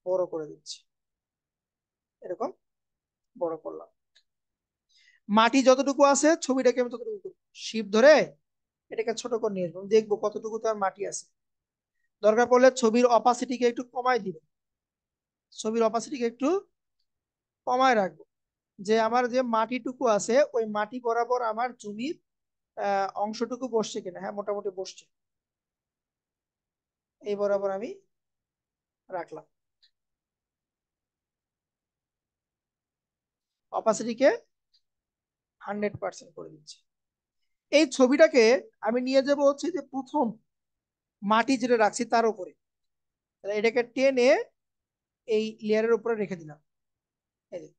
বড় করে দিচ্ছি, এরকম বড় করলাম। মাটি যতটুকু আছে ছবিটাকে আমি ততটুকু শিপ ধরে এটাকে ছোট করে নিয়ে আসবো, দেখবো কতটুকু তার মাটি আছে। দরকার পড়লে ছবির অপাসিটিকে একটু কমাই দিব, ছবির অপাসিটিকে একটু কমায় রাখবো, যে আমার যে মাটিটুকু আছে ওই মাটি বরাবর আমার জমির অংশটুকু বসছে কিনা, হ্যাঁ মোটামুটি বসছে, এই বরাবর আমি রাখলাম। অপাসিটিকে 100% করে দিচ্ছি। এই ছবিটাকে আমি নিয়ে যাব হচ্ছে যে প্রথম মাটি যেটা রাখছি তার উপরে, তাহলে এটাকে টেনে এই লেয়ারের উপরে রেখে দিলাম। এই যে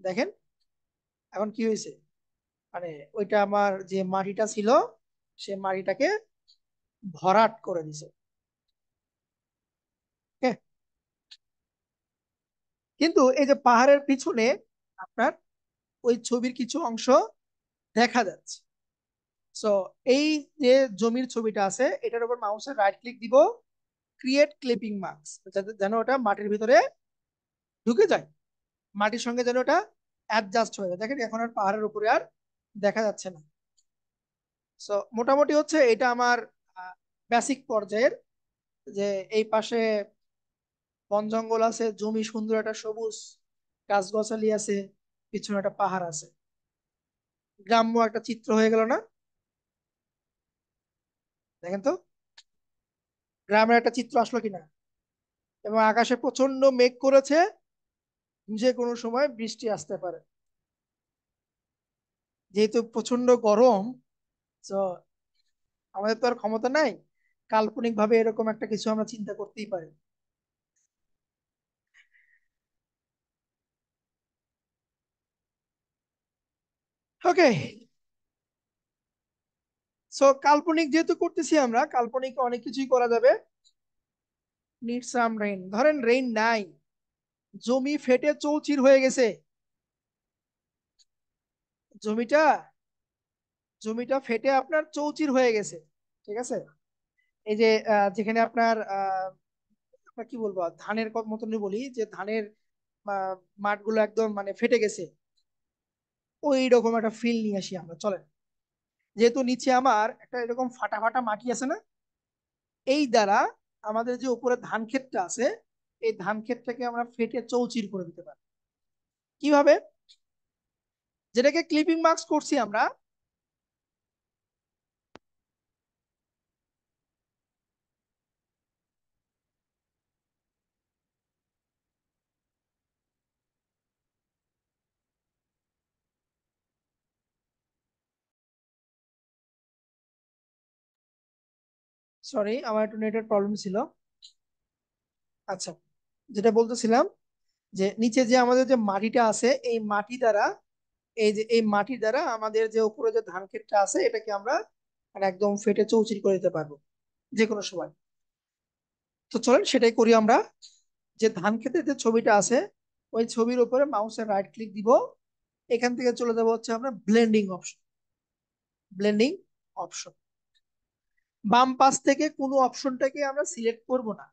দেখেন এখন কি হয়েছে, মানে ওইটা আমার যে মাটিটা ছিল সে মাটিটাকে ভরাট করে দিছে। হ্যাঁ, কিন্তু এই যে পাহাড়ের পিছনে আপনার ওই ছবির কিছু অংশ দেখা যাচ্ছে। সো এই যে জমির ছবিটা আছে এটার উপর মাউসের রাইট ক্লিক দিব, ক্রিয়েট ক্লিপিং মার্কস, যেন ওটা মাটির ভিতরে ঢুকে যায়, মাটির সঙ্গে যেন ওটা অ্যাডজাস্ট হয়ে যায়। দেখেন এখন আর পাহাড়ের উপরে আর দেখা যাচ্ছে না। সো মোটামুটি হচ্ছে এটা আমার বেসিক পর্যায়ের, যে এই পাশে বন জঙ্গল আছে, জমি সুন্দর একটা সবুজ গাছগাছালি আছে, পিছনে একটা পাহাড় আছে, গ্রাম্য একটা চিত্র হয়ে গেল না? দেখেন তো গ্রামের একটা চিত্র আসলো কিনা। এবং আকাশে প্রচন্ড মেঘ করেছে, যে কোনো সময় বৃষ্টি আসতে পারে। যেহেতু প্রচন্ড গরম, তো আমাদের তো আর ক্ষমতা নাই কাল্পনিক ভাবে এরকম একটা কিছু আমরা চিন্তা করতেই পারি। ওকে, সো কাল্পনিক যেহেতু করতেছি আমরা, কাল্পনিক অনেক কিছুই করা যাবে। নিড সাম রেইন, ধরেন রেইন নাই, জমি ফেটে চৌচির হয়ে গেছে, জমিটা জমিটা ফেটে আপনার চৌচির হয়ে গেছে। ঠিক আছে, এই যে যেখানে আপনার আপনার কি বলবো, ধানের মতনই বলি, যে ধানের মাঠগুলো একদম মানে ফেটে গেছে, ওই রকম একটা ফিল নিয়ে আসি আমরা, চলেন। যেহেতু নিচে আমার একটা এরকম ফাটা ফাটা মাটি আছে না, এই দ্বারা আমাদের যে উপরে ধান ক্ষেতটা আছে, এই ধান ক্ষেতটাকে আমরা ফেটে চৌচির করে দিতে পারি। কিভাবে? যেটাকে ক্লিপিং মার্কস করছি আমরা, সরি আমার একটু নেটের প্রবলেম ছিল। আচ্ছা, যেটা বলতেছিলাম, যে নিচে যে আমাদের যে মাটিটা আছে, এই মাটি দ্বারা, এই যে এই মাটির দ্বারা আমাদের যে উপরে যে ধান ক্ষেতটা আছে এটাকে আমরা মানে একদম ফেটে চৌচির করে দিতে পারবো যে কোনো সময়। তো চলেন সেটাই করি আমরা। যে ধান ক্ষেতের যে ছবিটা আছে, ওই ছবির উপরে মাউসের রাইট ক্লিক দিব, এখান থেকে চলে যাবো হচ্ছে আমরা ব্লেন্ডিং অপশন। ব্লেন্ডিং অপশন, বাম পাশ থেকে কোনো অপশনটাকে আমরা সিলেক্ট করব না।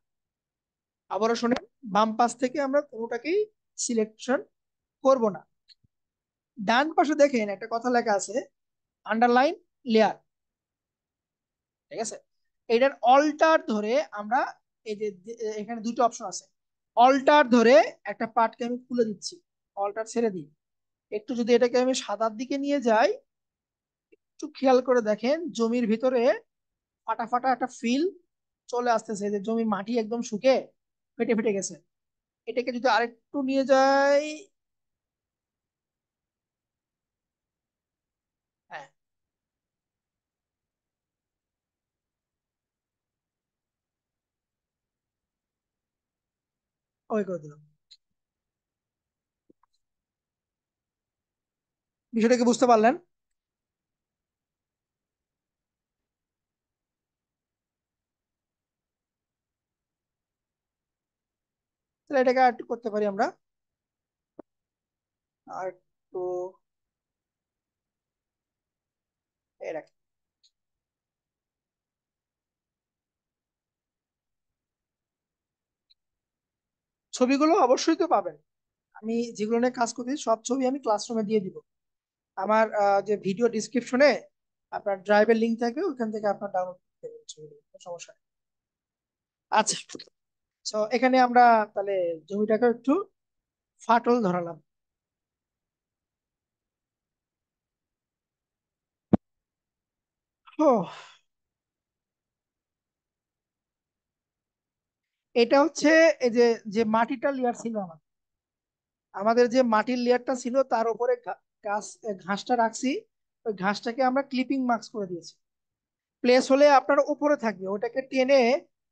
আবারও শোনেন, বাম পাশ থেকে আমরা কোনোটাকেই সিলেকশন করব না। ডান পাশে দেখেন একটা কথা লেখা আছে, আন্ডারলাইন লেয়ার। ঠিক আছে, এটার অল্টার ধরে আমরা, এই যে এখানে দুটো অপশন আছে, অল্টার ধরে একটা পার্টকে আমি খুলে দিচ্ছি, অল্টার ছেড়ে দিই। একটু যদি এটাকে আমি সাদার দিকে নিয়ে যাই, একটু খেয়াল করে দেখেন জমির ভিতরে ফাটা ফাটা একটা ফিল চলে আসতেছে, যে জমি মাটি একদম শুকে ফেটে ফেটে গেছে। এটাকে যদি আরেকটু নিয়ে যাই, হ্যাঁ, ওই করে দিলাম। বিষয়টা কি বুঝতে পারলেন? তাহলে এটাকে আর একটু করতে পারি আমরা, আর একটু এই রাখি। ছবিগুলো অবশ্যই তো পাবেন, আমি যেগুলো নিয়ে কাজ করতেছি সব ছবি আমি ক্লাসরুমে দিয়ে দিব। আমার যে ভিডিও ডিসক্রিপশনে আপনার ড্রাইভের লিঙ্ক থাকবে, ওখান থেকে আপনার ডাউনলোড করতে পারবেন ছবিগুলো, কোনো সমস্যা নেই। আচ্ছা, তো এখানে আমরা তাহলে জমিটাকে একটু ফাটল ধরালাম। ও, এটা হচ্ছে এই যে যে মাটিটা লেয়ার ছিল আমার, আমাদের যে মাটির লেয়ারটা ছিল তার উপরে গাছ ঘাসটা রাখছি, ওই ঘাসটাকে আমরা ক্লিপিং মার্কস করে দিয়েছি। প্লেস হলে আপনার উপরে থাকবে, ওটাকে টেনে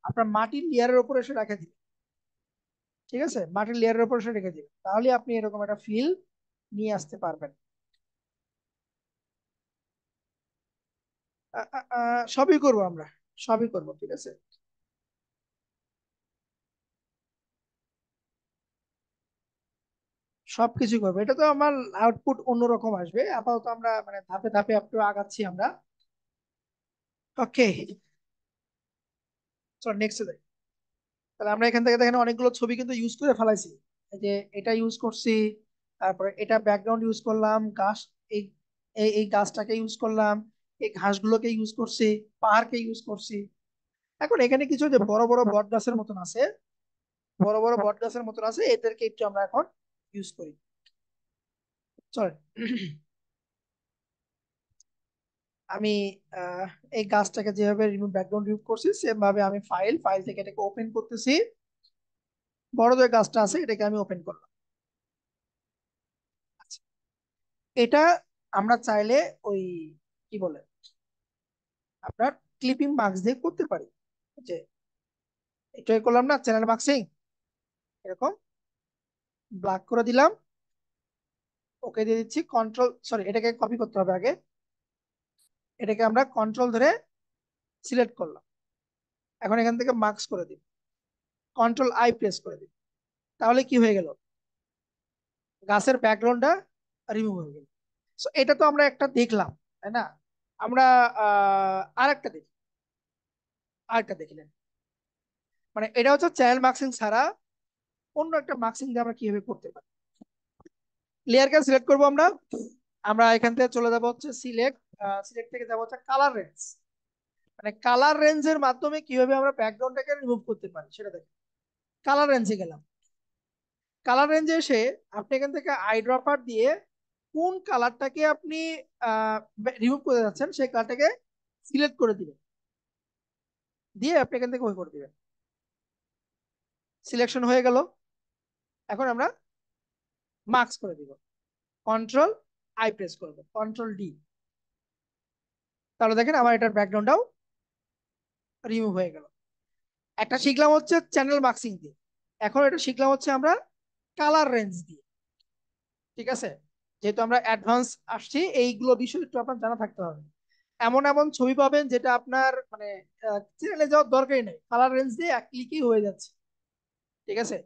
আপনার মাটির লেয়ারের উপরে এসে রেখে দিবেন। ঠিক আছে, মাটির লেয়ারের উপর এসে রেখে দিবেন, তাহলে আপনি এরকম একটা ফিল নিয়ে আসতে পারবেন। সবই করব আমরা, সবই করব, ঠিক আছে। সবকিছু করবো, এটা তো আমার আউটপুট অন্যরকম আসবে। আপাতত আমরা মানে ধাপে ধাপে একটু আগাচ্ছি আমরা। ওকে, চল নেক্সট। তাহলে আমরা এখান থেকে দেখেন অনেকগুলো ছবি কিন্তু ইউজ করে ফেলাইছি। এই যে এটা ইউজ করছি, তারপরে এটা ব্যাকগ্রাউন্ড ইউজ করলাম, ঘাস, এই এই এই গাছটাকে ইউজ করলাম, এই ঘাসগুলোকে ইউজ করছি, পাহাড়কে ইউজ করছি। এখন এখানে কিছু যে বড় বড় বট গাছের মতন আছে, বড় বড় বট গাছের মতন আছে, এদেরকে একটু আমরা এখন ইউজ করি। চল, আমি এই গাছটাকে যেভাবে রিমুভ ব্যাকগ্রাউন্ড রিমুভ করছি সেম ভাবে আমি ফাইল থেকে এটাকে ওপেন করতেছি। বড় যে গাছটা আছে এটাকে আমি ওপেন করলাম। আচ্ছা, এটা আমরা চাইলে ওই কি বলে আপনার ক্লিপিং মার্কস দিয়ে করতে পারি। যে এটাই করলাম না, চ্যানেল মার্কসিং, এরকম ব্ল্যাক করে দিলাম, ওকে দিয়ে দিচ্ছি কন্ট্রোল, সরি এটাকে কপি করতে হবে আগে, এটাকে আমরা কন্ট্রোল ধরে সিলেক্ট করলাম। এখন এখান থেকে মার্কস করে দিই, কন্ট্রোল আই প্রেস করে দিই, তাহলে কি হয়ে গেল, গাছের ব্যাকগ্রাউন্ডটা রিমুভ হয়ে গেল। সো এটা তো আমরা একটা দেখলাম, তাই না? আমরা আরেকটা দেখি, আরেকটা দেখলেন, মানে এটা হচ্ছে চ্যানেল মার্কসিং ছাড়া অন্য একটা মার্কসিং দিয়ে আমরা কিভাবে করতে পারি। লেয়ারকে সিলেক্ট করবো আমরা, আমরা এখান থেকে চলে যাবো হচ্ছে সিলেক্ট, সিলেক্ট থেকে যাবো হচ্ছে কালার রেঞ্জ, মানে কালার রেঞ্জের মাধ্যমে কিভাবে আমরা ব্যাকগ্রাউন্ডটাকে রিমুভ করতে পারি সেটা দেখেন। কালার রেঞ্জে গেলাম, কালার রেঞ্জে এসে আপনি এখান থেকে আই ড্রপার দিয়ে কোন কালারটাকে আপনি রিমুভ করতে যাচ্ছেন সেই কালারটাকে সিলেক্ট করে দিবেন, দিয়ে আপনি এখান থেকে ওই করে দিবেন, সিলেকশন হয়ে গেল। এখন আমরা মার্কস করে দিব, কন্ট্রোল আই প্রেস করবো, কন্ট্রোল ডি, তাহলে দেখেন আমার এটার ব্যাকগ্রাউন্ডটাও রিমুভ হয়ে গেল। একটা শিখলাম হচ্ছে চ্যানেল মার্কসিং দিয়ে, এখন এটা শিখলাম হচ্ছে আমরা কালার রেঞ্জ দিয়ে। ঠিক আছে, যেহেতু আমরা অ্যাডভান্স আসছি, এইগুলো বিষয় একটু আপনার জানা থাকতে হবে। এমন এমন ছবি পাবেন যেটা আপনার মানে চ্যানেলে যাওয়ার দরকারই নেই, কালার রেঞ্জ দিয়ে এক ক্লিকই হয়ে যাচ্ছে। ঠিক আছে,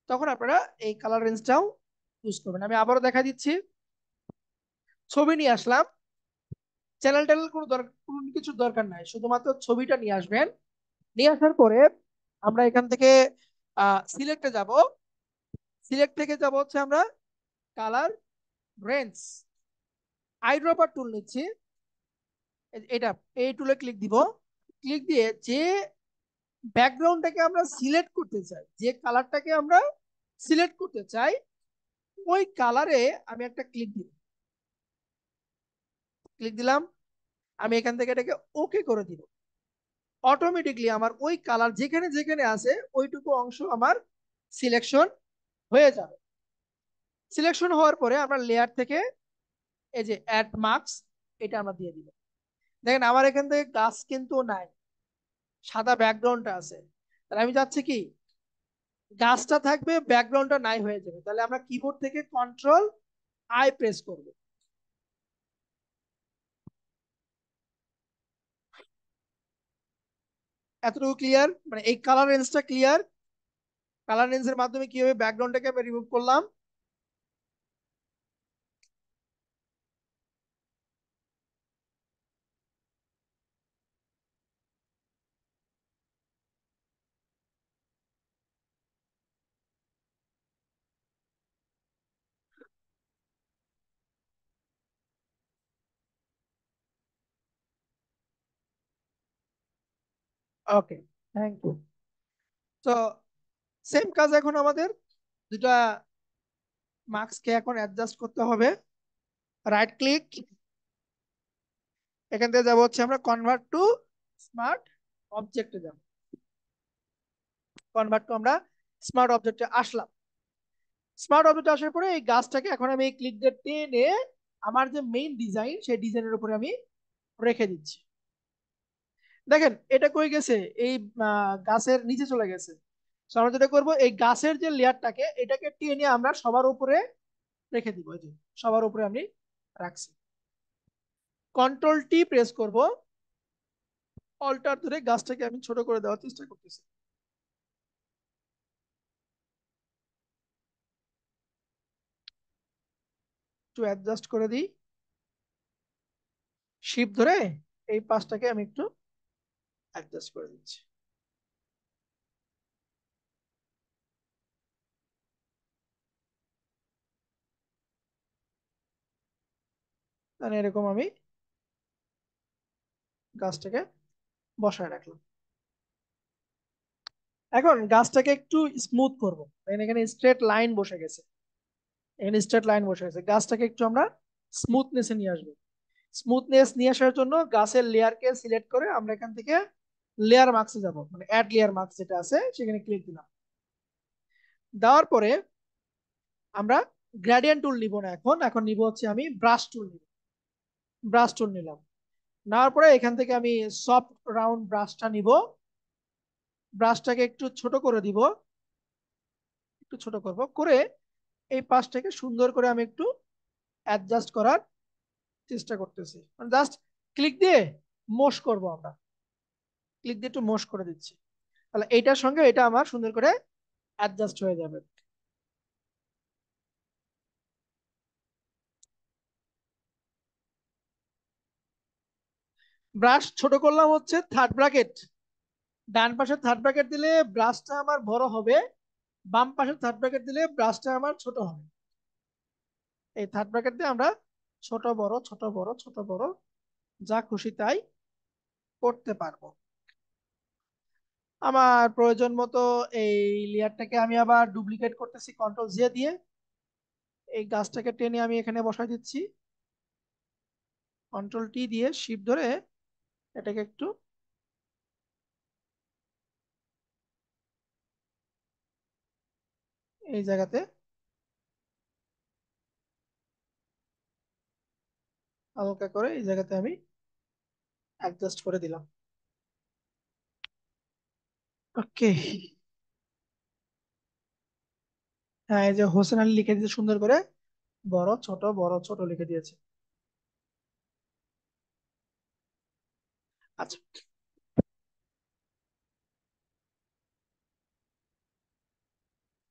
তখন আপনারা এই কালার রেঞ্জটাও ইউজ করবেন। আমি আবারও দেখা দিচ্ছি, ছবি নিয়ে আসলাম, চ্যানেল ট্যানেল কোনো কিছু দরকার নাই, শুধুমাত্র ছবিটা নিয়ে আসবেন। নিয়ে আসার পরে আমরা এখান থেকে সিলেক্টে যাব, সিলেক্ট থেকে যাব হচ্ছে আমরা কালার রেঞ্জ, আই ড্রপার টুল নিচ্ছি, এটা এই টুলে ক্লিক দিব, ক্লিক দিয়ে যে ব্যাকগ্রাউন্ডটাকে আমরা সিলেক্ট করতে চাই, যে কালারটাকে আমরা সিলেক্ট করতে চাই, ওই কালারে আমি একটা ক্লিক দিব, ক্লিক দিলাম, আমি এখান থেকে এটাকে ওকে করে দিব। অটোমেটিকলি আমার ওই কালার যেখানে যেখানে আছে ওইটুকু অংশ আমার সিলেকশন হয়ে যাবে। সিলেকশন হওয়ার পরে আমরা লেয়ার থেকে এই যে অ্যাড মার্কস, এটা আমরা দিয়ে দিব। দেখেন আমার এখান থেকে গাছ কিন্তু নাই, সাদা ব্যাকগ্রাউন্ডটা আছে, তাহলে আমি যাচ্ছি কি গাছটা থাকবে, ব্যাকগ্রাউন্ডটা নাই হয়ে যাবে। তাহলে আমরা কিবোর্ড থেকে কন্ট্রোল আই প্রেস করব। এতটুকু ক্লিয়ার, মানে এই কালার রেঞ্জটা ক্লিয়ার। কালার রেঞ্জের মাধ্যমে কিভাবে ব্যাকগ্রাউন্ডটাকে আমি রিমুভ করলাম। ওকে, থ্যাংক ইউ। তো সেম কাজ এখন আমাদের দুটা মার্কসকে এখন অ্যাডজাস্ট করতে হবে। রাইট ক্লিক, এখান থেকে যাবো হচ্ছে আমরা কনভার্ট টু স্মার্ট অবজেক্টে যাব, কনভার্ট টু আমরা স্মার্ট অবজেক্টে আসলাম। স্মার্ট অবজেক্টে আসার পরে এই গাছটাকে এখন আমি এই ক্লিক দিয়ে টেনে আমার যে মেইন ডিজাইন সেই ডিজাইনের উপরে আমি রেখে দিচ্ছি। দেখেন এটা কই গেছে, এই গাছের নিচে চলে গেছে। So আমরা যেটা করবো, এই গাছের যে লেয়ারটাকে এটাকে টেনে আমরা সবার উপরে রেখে দিব, এই যে সবার উপরে আমি রাখছি। কন্ট্রোল টি প্রেস করব, অল্টার ধরে গাছটাকে আমি ছোট করে দেওয়ার চেষ্টা করতেছি। একটু অ্যাডজাস্ট করে দিই, শিফট ধরে এই পাশটাকে আমি একটু অ্যাডজাস্ট করে দিচ্ছি। মানে এরকম আমি গাছটাকে বসায় রাখলাম। এখন গাছটাকে একটু স্মুথ করব, দেখেন এখানে স্ট্রেট লাইন বসে গেছে, এখানে স্ট্রেট লাইন বসে গেছে। গাছটাকে একটু আমরা স্মুথনেসে নিয়ে আসবো। স্মুথনেস নিয়ে আসার জন্য গাছের লেয়ারকে সিলেক্ট করে আমরা এখান থেকে লেয়ার মার্কসে যাব, মানে অ্যাড লেয়ার মার্কস যেটা আছে সেখানে ক্লিক দিলাম। দেওয়ার পরে আমরা গ্রেডিয়েন্ট টুল নিব না, এখন এখন নিব হচ্ছে আমি ব্রাশ টুল নিব। ব্রাশ টুল নিলাম, নেওয়ার পরে এখান থেকে আমি সফট রাউন্ড ব্রাশটা নিব। ব্রাশটাকে একটু ছোট করে দিব, একটু ছোট করব, করে এই পাশটাকে সুন্দর করে আমি একটু অ্যাডজাস্ট করার চেষ্টা করতেছি। মানে জাস্ট ক্লিক দিয়ে মোশ করব, আমরা ক্লিক দিয়ে একটু মোশ করে দিচ্ছি, তাহলে এইটার সঙ্গে এটা আমার সুন্দর করে অ্যাডজাস্ট হয়ে যাবে। ব্রাশ ছোট করলাম হচ্ছে থার্ড ব্র্যাকেট, ডান পাশে থার্ড ব্র্যাকেট দিলে ব্রাশটা আমার বড় হবে, বাম পাশে থার্ড ব্র্যাকেট দিলে ব্রাশটা আমার ছোট হবে। এই থার্ড ব্র্যাকেট দিয়ে আমরা ছোট বড় ছোট বড় ছোট বড় যা খুশি তাই করতে পারবো। আমার প্রয়োজন মতো এই লেয়ারটাকে আমি আবার ডুপ্লিকেট করতেছি কন্ট্রোল জে দিয়ে। এই গাছটাকে টেনে আমি এখানে বসাই দিচ্ছি, কন্ট্রোল টি দিয়ে শিফট ধরে এটাকে একটু এই জায়গাতে হালকা করে এই জায়গাতে আমি অ্যাডজাস্ট করে দিলাম। ওকে, হ্যাঁ এই যে হোসেন আলী লিখে দিয়েছে সুন্দর করে, বড় ছোট লিখে দিয়েছে। আচ্ছা,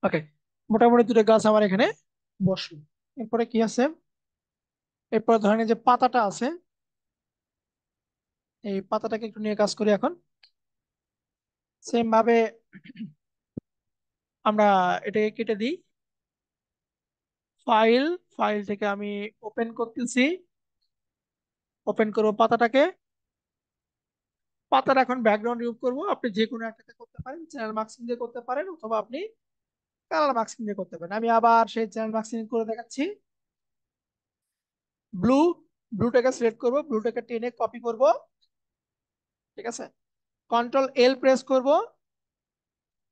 ওকে, মোটামুটি দুটো গাছ আমার এখানে বসলো। এরপরে কি আছে, এরপরে ধরেন এই যে পাতাটা আছে, এই পাতাটাকে একটু নিয়ে কাজ করি এখন। সেম ভাবে আমরা এটাকে কেটে দিই, ফাইল, ফাইল থেকে আমি ওপেন করতেছি, ওপেন করবো পাতাটাকে। পাতার এখন ব্যাকগ্রাউন্ড রিমুভ করবো, আপনি যে কোনো একটাতে করতে পারেন, চ্যানেল মাস্কিং দিয়ে করতে পারেন, অথবা আপনি কালার মাস্কিং দিয়ে করতে পারেন। আমি আবার সেই চ্যানেল মাস্কিং করে দেখাচ্ছি। ব্লু, ব্লুটাকে সিলেক্ট করব, ব্লুটাকে টেনে কপি করব, ঠিক আছে, কন্ট্রোল এল প্রেস করব,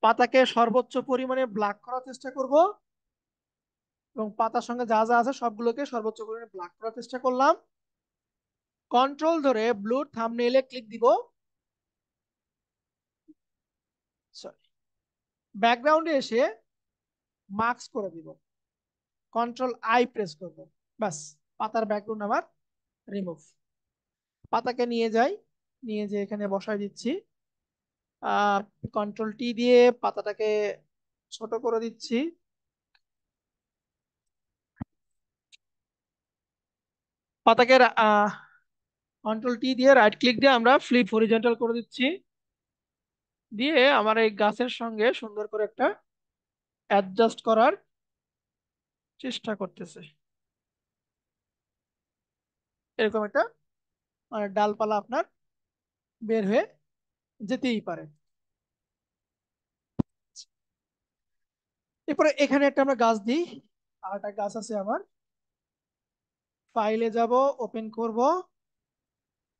পাতাকে সর্বোচ্চ পরিমাণে ব্ল্যাক করার চেষ্টা করব, এবং পাতার সঙ্গে যা যা আছে সবগুলোকে সর্বোচ্চ পরিমাণে ব্ল্যাক করার চেষ্টা করলাম। কন্ট্রোল ধরে ব্লুর থাম্বনেইলে ক্লিক দিব, সরি, ব্যাকগ্রাউন্ডে এসে মার্কস করে দিব, কন্ট্রোল আই প্রেস করব, বাস, পাতার ব্যাকগ্রাউন্ড আমার রিমুভ। পাতাকে নিয়ে যাই, নিয়ে যে এখানে বসাই দিচ্ছি, কন্ট্রোল টি দিয়ে পাতাটাকে ছোট করে দিচ্ছি। পাতাকে কন্ট্রোল টি দিয়ে রাইট ক্লিক দিয়ে আমরা ফ্লিপ হরিজন্টাল করে দিচ্ছি, দিয়ে আমার এই গাছের সঙ্গে সুন্দর করে একটা অ্যাডজাস্ট করার চেষ্টা করতেছে। এরকম একটা মানে ডালপালা আপনার বের হয়ে যেতেই পারে। এরপরে এখানে একটা আমরা গাছ দিই, আর একটা গাছ আছে আমার, ফাইলে যাব, ওপেন করব,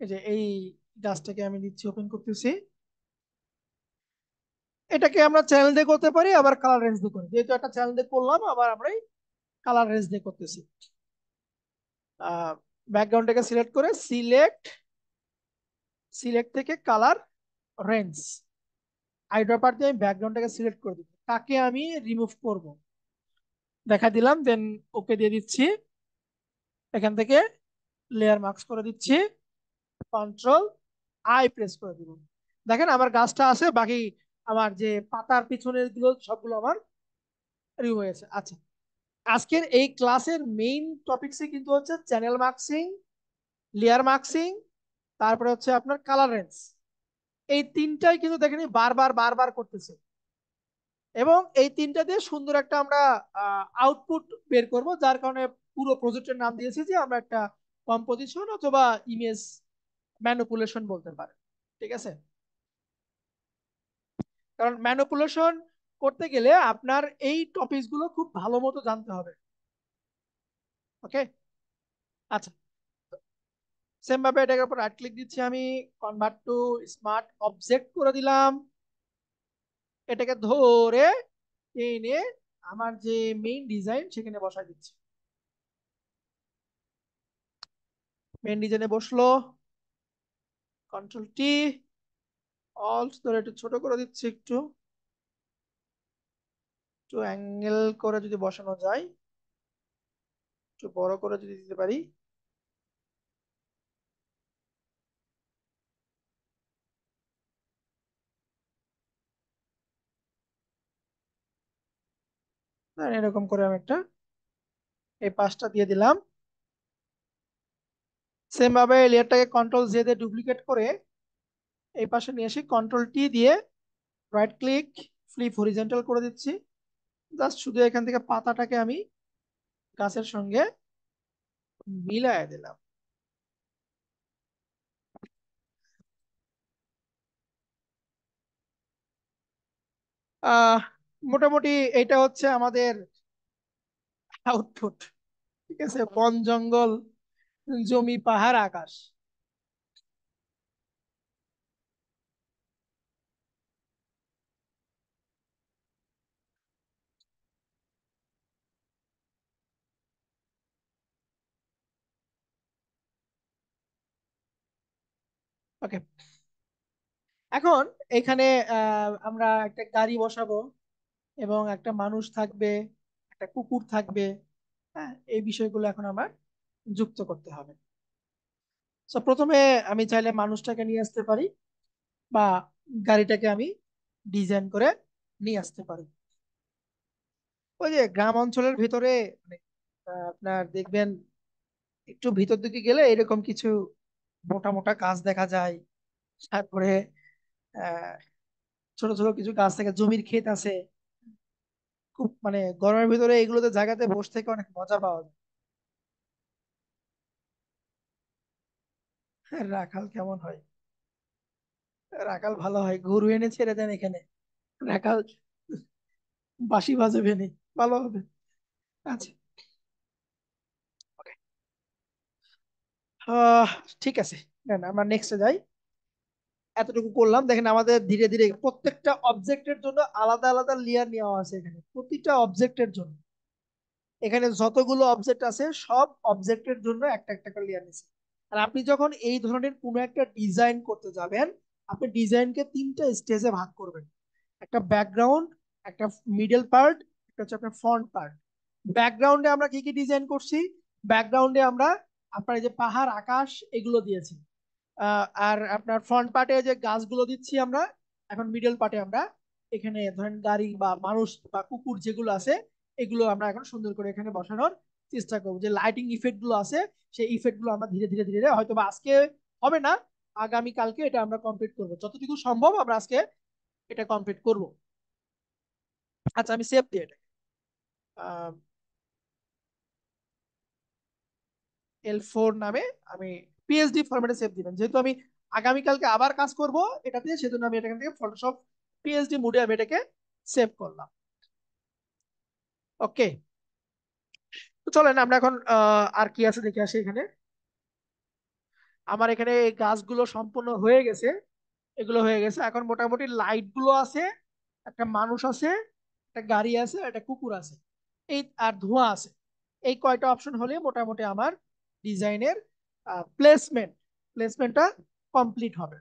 এই যে এই গাছটাকে আমি দিচ্ছি, ওপেন করতেছি। এটাকে আমরা চ্যানেল দিয়ে করতে পারি, আবার কালার রেঞ্জ দিয়ে করি, যেহেতু একটা চ্যানেল দিয়ে করলাম আবার আমরা কালার রেঞ্জ দিয়ে করতেছি। ব্যাকগ্রাউন্ডটাকে সিলেক্ট করে সিলেক্ট, সিলেক্ট থেকে কালার রেঞ্জ, আইড্রপার দিয়ে আমি ব্যাকগ্রাউন্ডটাকে সিলেক্ট করে দিব, তাকে আমি রিমুভ করব, দেখা দিলাম, দেন ওকে দিয়ে দিচ্ছি, এখান থেকে লেয়ার মার্কস করে দিচ্ছি, কন্ট্রোল আই প্রেস করে দিব। দেখেন আমার গাছটা আছে, বাকি আমার যে পাতার পিছনের গুলো সবগুলো আমার রিমুভ হয়েছে। আচ্ছা, আজকের এই ক্লাসের মেইন টপিকসই কিন্তু হচ্ছে চ্যানেল মার্কসিং, লেয়ার মার্কসিং, তারপরে হচ্ছে আপনার কালার রেঞ্জ। এই তিনটাই কিন্তু দেখেনি বারবার বারবার করতেছে, এবং এই তিনটা দিয়ে সুন্দর একটা আমরা আউটপুট বের করব, যার কারণে পুরো প্রজেক্টের নাম দিয়েছি যে আমরা একটা কম্পোজিশন অথবা ইমেজ ম্যানিপুলেশন বলতে পারে। ঠিক আছে, কারণ ম্যানিপুলেশন করতে গেলে আপনার এই টপিকস গুলো খুব ভালো মতো জানতে হবে। ওকে, আচ্ছা, সেম ভাবে এটার উপর রাইট ক্লিক দিচ্ছি আমি, কনভার্ট টু স্মার্ট অবজেক্ট করে দিলাম। এটাকে ধরে এনে আমার যে মেইন ডিজাইন সেখানে বসাই দিচ্ছি। মেইন ডিজাইনে বসলো, কন্ট্রোল টি, অল্ট ধরে একটু ছোট করে দিচ্ছি, একটু একটু অ্যাঙ্গেল করে যদি বসানো যায়, একটু বড় করে যদি দিতে পারি। এরকম করে আমি একটা এই পাশটা দিয়ে দিলাম। সেম ভাবে লেয়ারটাকে কন্ট্রোল জে দিয়ে ডুপ্লিকেট করে এই পাশে নিয়ে এসে কন্ট্রোল টি দিয়ে রাইট ক্লিক, ফ্লিপ হরিজন্টাল করে দিচ্ছি। জাস্ট শুধু এখান থেকে পাতাটাকে আমি গাছের সঙ্গে মিলায় দিলাম। আহ মোটামুটি এটা হচ্ছে আমাদের আউটপুট। ঠিক আছে, বন জঙ্গল, জমি, পাহাড়, আকাশ। ওকে, এখন এখানে আমরা একটা গাড়ি বসাবো এবং একটা মানুষ থাকবে, একটা কুকুর থাকবে। হ্যাঁ, এই বিষয়গুলো এখন আমার যুক্ত করতে হবে। তো প্রথমে আমি চাইলে মানুষটাকে নিয়ে আসতে পারি, বা গাড়িটাকে আমি ডিজাইন করে নিয়ে আসতে পারি। ওই যে গ্রাম অঞ্চলের ভিতরে মানে, আপনার দেখবেন একটু ভিতর দিকে গেলে এরকম কিছু মোটা মোটা গাছ দেখা যায়। তারপরে আহ ছোট ছোট কিছু গাছ থাকে, জমির ক্ষেত আছে। খুব মানে গরমের ভিতরে এগুলোতে জায়গাতে বসে থেকে অনেক মজা পাওয়া যায়। রাখাল কেমন হয়? রাখাল ভালো হয়, গরু এনে ছেড়ে দেন এখানে, রাখাল বাঁশি বাজাবে নি, ভালো হবে। আচ্ছা, okay. আহ ঠিক আছে, দেন আমরা নেক্সটে যাই। এতটুকু করলাম, দেখেন আমাদের ধীরে ধীরে প্রত্যেকটা অবজেক্টের জন্য আলাদা আলাদা লেয়ার নেওয়া আছে এখানে, প্রতিটা অবজেক্টের জন্য। এখানে যতগুলো অবজেক্ট আছে সব অবজেক্টের জন্য একটা একটা করে লেয়ার নিচ্ছে। আর আপনি যখন এই ধরনের কোনো একটা ডিজাইন করতে যাবেন, আপনি ডিজাইনকে তিনটা স্টেজে ভাগ করবেন। একটা ব্যাকগ্রাউন্ড, একটা মিডল পার্ট, একটা হচ্ছে আপনার ফ্রন্ট পার্ট। ব্যাকগ্রাউন্ডে আমরা কি কি ডিজাইন করছি? ব্যাকগ্রাউন্ডে আমরা আপনার এই যে পাহাড়, আকাশ, এগুলো দিয়েছি। আর আপনার ফ্রন্ট পার্টে যে গাছগুলো দিচ্ছি আমরা। এখন মিডল পার্টে আমরা এখানে ধরেন গাড়ি বা মানুষ বা কুকুর যেগুলো আছে, এগুলো আমরা এখন সুন্দর করে এখানে বসানোর চেষ্টা করবো। যে লাইটিং ইফেক্ট গুলো আছে, সেই ইফেক্ট গুলো আমরা ধীরে ধীরে ধীরে হয়তো বা আজকে হবে না, আগামী কালকে এটা আমরা কমপ্লিট করবো, যতটুকু সম্ভব আমরা আজকে এটা কমপ্লিট করব। আচ্ছা, আমি সেভ দিই এটা, L4 নামে আমি পিএইচডি ফরম্যাটে সেভ দিবেন, যেহেতু আমি আগামীকালকে আবার কাজ করব এটাতে, সেজন্য আমি এখান থেকে ফটোশপ পিএইচডি মোডে আমি এটাকে সেভ করলাম। ওকে, তো চলেন আমরা এখন আর কি আছে দেখে আসি এখানে। আমার এখানে এই গাছগুলো সম্পূর্ণ হয়ে গেছে, এগুলো হয়ে গেছে। এখন মোটামুটি লাইট গুলো আছে, একটা মানুষ আছে, একটা গাড়ি আছে, একটা কুকুর আছে, এই আর ধোঁয়া আছে। এই কয়টা অপশন হলে মোটামুটি আমার ডিজাইনের প্লেসমেন্টটা কমপ্লিট হবে।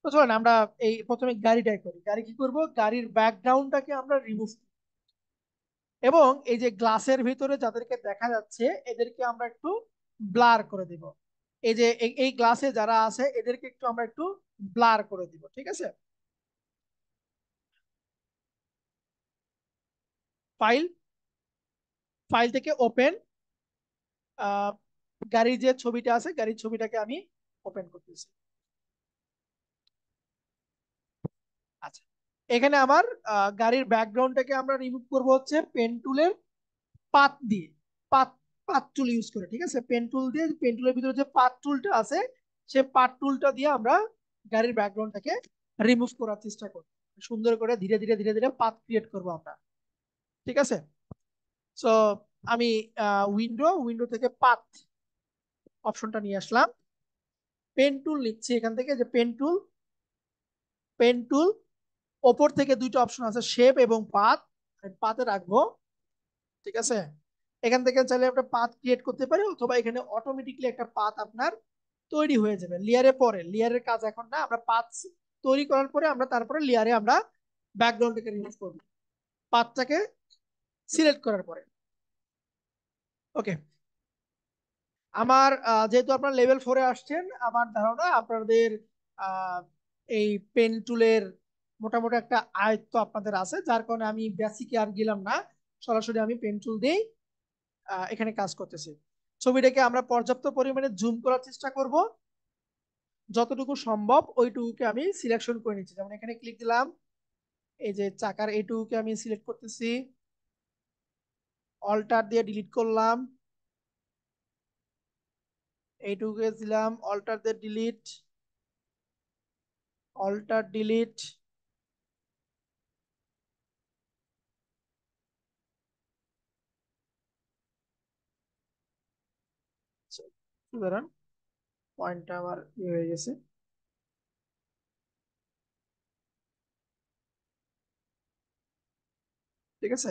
তো চলেন আমরা এই প্রথমে গাড়িটাই করি। গাড়ি কি করব, গাড়ির ব্যাকগ্রাউন্ডটাকে আমরা রিমুভ, এবং এই যে গ্লাসের ভিতরে যাদেরকে দেখা যাচ্ছে এদেরকে আমরা একটু ব্লার করে দিব। এই যে এই গ্লাসে যারা আছে এদেরকে একটু আমরা একটু ব্লার করে দিব। ঠিক আছে, ফাইল, ফাইল থেকে ওপেন, গাড়ির যে ছবিটা আছে গাড়ির ছবিটাকে আমি ওপেন করতেছি। আচ্ছা, এখানে আমার গাড়ির ব্যাকগ্রাউন্ডটাকে আমরা রিমুভ করব হচ্ছে পেন টুলের পাত দিয়ে, পাত পাত টুল ইউজ করে। ঠিক আছে, পেন টুল দিয়ে, পেন টুলের ভিতরে যে পাত টুলটা আছে সে পাত টুলটা দিয়ে আমরা গাড়ির ব্যাকগ্রাউন্ডটাকে রিমুভ করার চেষ্টা করব। সুন্দর করে ধীরে ধীরে ধীরে ধীরে পাত ক্রিয়েট করব আমরা। ঠিক আছে, সো আমি উইন্ডো থেকে পাত অপশনটা নিয়ে আসলাম, পেন টুল নিচ্ছি এখান থেকে, যে পেন টুল, পেন টুল ওপর থেকে দুইটা অপশন আছে, শেপ এবং পাত, পাতে রাখবো। ঠিক আছে, এখান থেকে চাইলে একটা পাথ ক্রিয়েট করতে পারি, অথবা এখানে অটোমেটিকলি একটা পাথ আপনার তৈরি হয়ে যাবে লেয়ারে। পরে লেয়ারের কাজ এখন না, আমরা পাথ তৈরি করার পরে আমরা তারপরে লেয়ারে আমরা ব্যাকগ্রাউন্ডটাকে রিমুভ করব পাথটাকে সিলেক্ট করার পরে। ওকে, আমার যেহেতু আপনার লেভেল 4-এ আসছেন, আমার ধারণা আপনাদের আহ, এই পেন টুলের মোটামুটি একটা আয়ত্ত আপনাদের আছে, যার কারণে আমি বেসিকে আর গেলাম না, সরাসরি আমি পেন টুল দিয়েই এখানে কাজ করতেছি। ছবিটাকে আমরা পর্যাপ্ত পরিমাণে জুম করার চেষ্টা করব, যতটুকু সম্ভব ওইটুকুকে আমি সিলেকশন করে নিচ্ছি। যেমন এখানে ক্লিক দিলাম, এই যে চাকার এইটুকুকে আমি সিলেক্ট করতেছি, অল্টার দিয়ে ডিলিট করলাম, এইটুকুকে দিলাম অল্টার দিয়ে ডিলিট, অল্টার ডিলিট। সুতরাং পয়েন্টটা আমার হয়ে গেছে। ঠিক আছে,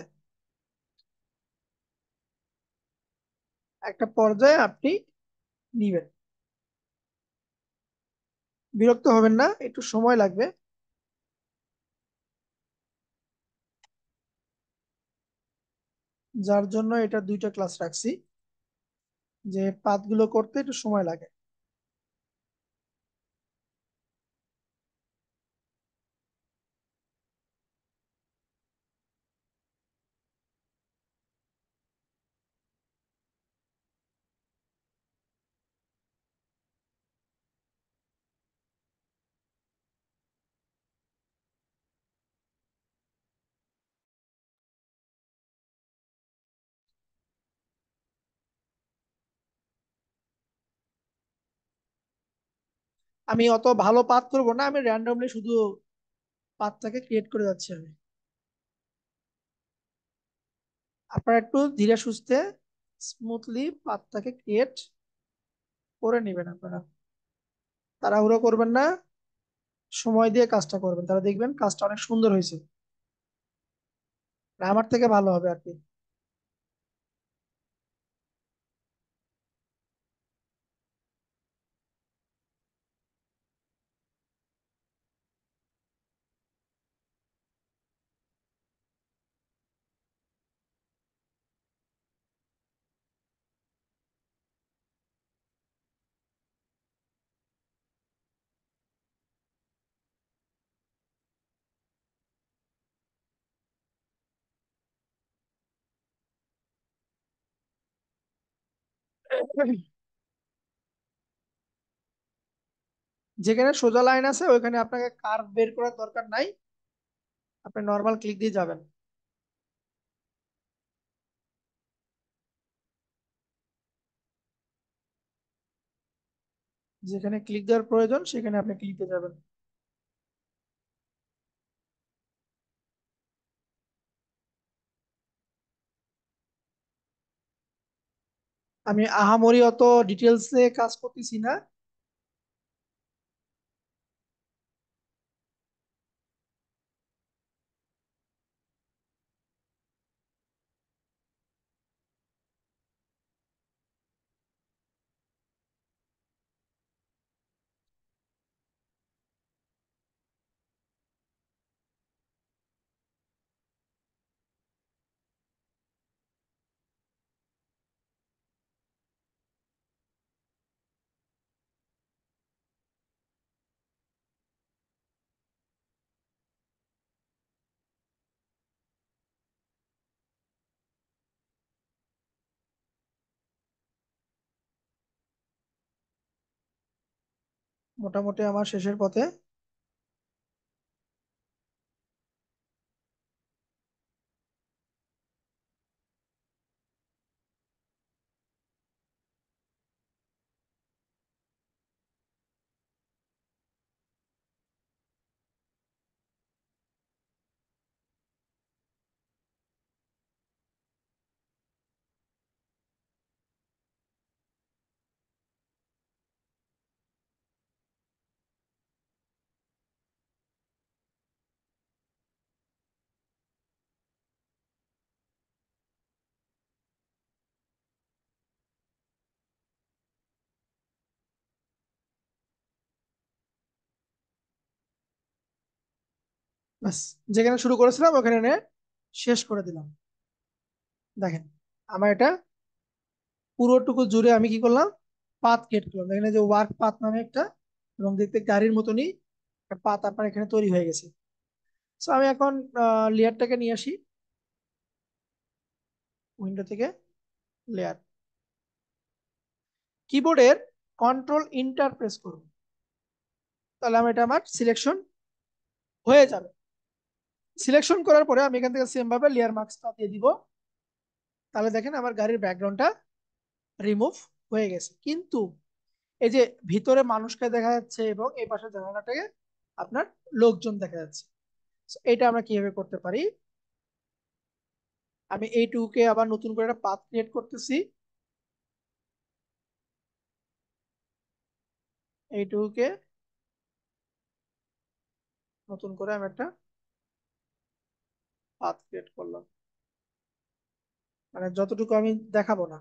একটা পর্যায়ে আপনি নিবেন, বিরক্ত হবেন না, একটু সময় লাগবে। যার জন্য এটা দুইটা ক্লাস রাখছি, যে পাথগুলো করতে একটু সময় লাগে। আমি অত ভালো পাথ করবো না, আমি র্যান্ডমলি শুধু পাথটাকে ক্রিয়েট করে যাচ্ছি আমি। আপনারা একটু ধীরে সুস্থে স্মুথলি পাথটাকে ক্রিয়েট করে নেবেন। আপনারা তাড়াহুড়ো করবেন না, সময় দিয়ে কাজটা করবেন, তাহলে দেখবেন কাজটা অনেক সুন্দর হয়েছে, আমার থেকে ভালো হবে আর কি। যেখানে সোজা লাইন আছে ওইখানে আপনাকে কার্ভ বের করার দরকার নাই, আপনি নর্মাল ক্লিক দিয়ে যাবেন। যেখানে ক্লিক দেওয়ার প্রয়োজন সেখানে আপনি ক্লিক দিয়ে যাবেন। আমি আহামরি অত ডিটেলসে কাজ করতেছি না। মোটামুটি আমার শেষের পথে। ব্যাস, যেখানে শুরু করেছিলাম ওখানে এনে শেষ করে দিলাম। দেখেন আমার এটা পুরোটুকু জুড়ে আমি কি করলাম, পাথ ক্রিয়েট করলাম। এখানে যে ওয়ার্ক পাথ নামে একটা, এবং দেখতে গাড়ির মতনই একটা পাথ আপনার এখানে তৈরি হয়ে গেছে। তো আমি এখন লেয়ারটাকে নিয়ে আসি উইন্ডো থেকে, লেয়ার, কিবোর্ডের কন্ট্রোল ইন্টার প্রেস করুন, তাহলে এটা আমার সিলেকশন হয়ে যাবে। সিলেকশন করার পরে আমি এখান থেকে সেম ভাবে লেয়ার মার্কসটা দিয়ে দিব, তাহলে দেখেন আমার গাড়ির ব্যাকগ্রাউন্ডটা রিমুভ হয়ে গেছে। কিন্তু এই যে ভিতরে মানুষকে দেখা যাচ্ছে এবং এই পাশের জানালাটাকে আপনার লোকজন দেখা যাচ্ছে। So, এটা আমরা কিভাবে করতে পারি, আমি এইটুকুকে আবার নতুন করে একটা পাথ ক্রিয়েট করতেছি। এইটুকুকে নতুন করে আমি একটা পাথ ক্রিয়েট করলাম, মানে যতটুকু আমি দেখাবো না।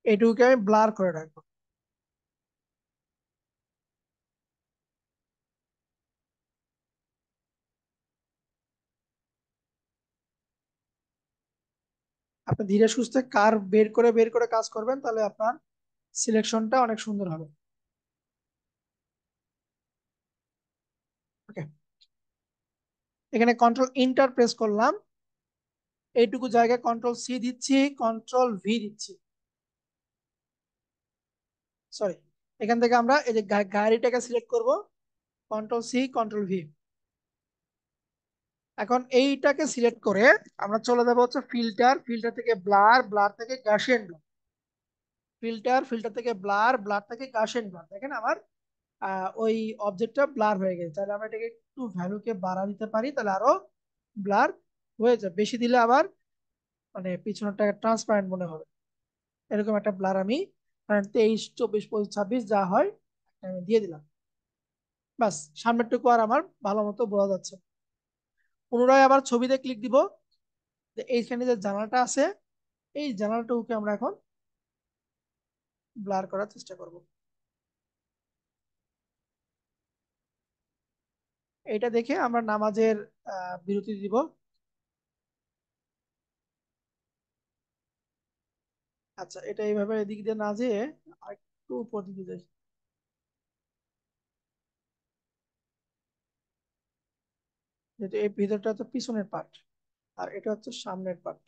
এইটুকুকে আমি ব্লার করে রাখবো। আপনি ধীরে সুস্থে কার্ভ বের করে কাজ করবেন, তাহলে আপনার সিলেকশনটা অনেক সুন্দর হবে। ওকে, এখানে কন্ট্রোল ইন্টার প্রেস করলাম, এইটুকু জায়গায় কন্ট্রোল সি দিচ্ছি, কন্ট্রোল ভি দিচ্ছি, সরি, এখান থেকে আমরা এই যে গাড়িটাকে সিলেক্ট করব, কন্ট্রোল সি কন্ট্রোল ভি। এখন এইটাকে সিলেক্ট করে আমরা চলে যাবো হচ্ছে ফিল্টার, ফিল্টার থেকে ব্লার, ব্লার থেকে গাসিয়ান ব্লার, ফিল্টার থেকে ব্লার, ব্লার থেকে গাসিয়ান ব্লার। দেখেন আমার ওই অবজেক্টটা ব্লার হয়ে গেছে। তাহলে আমরা এটাকে একটু ভ্যালুকে বাড়া দিতে পারি, তাহলে আরো ব্লার হয়ে যায়। বেশি দিলে আবার মানে পিছনটা ট্রান্সপারেন্ট মনে হবে। এরকম একটা ব্লার আমি 23, 24, 25, 26 যা হয় আমি দিয়ে দিলাম। বাস, সামনেরটুকু আর আমার ভালো মতো বোঝা যাচ্ছে। পুনরায় আবার ছবিতে ক্লিক দিব, যে এইখানে যে জানালাটা আছে এই জানালাটুকুকে আমরা এখন ব্লার করার চেষ্টা করব। এটা দেখে আমরা নামাজের বিরতি দিব। আচ্ছা, এটা এইভাবে এদিক দিয়ে না যেয়ে আরেকটু উপর দিকে যাই, যেহেতু এই ভিতরটা হচ্ছে পিছনের পার্ট আর এটা হচ্ছে সামনের পার্ট।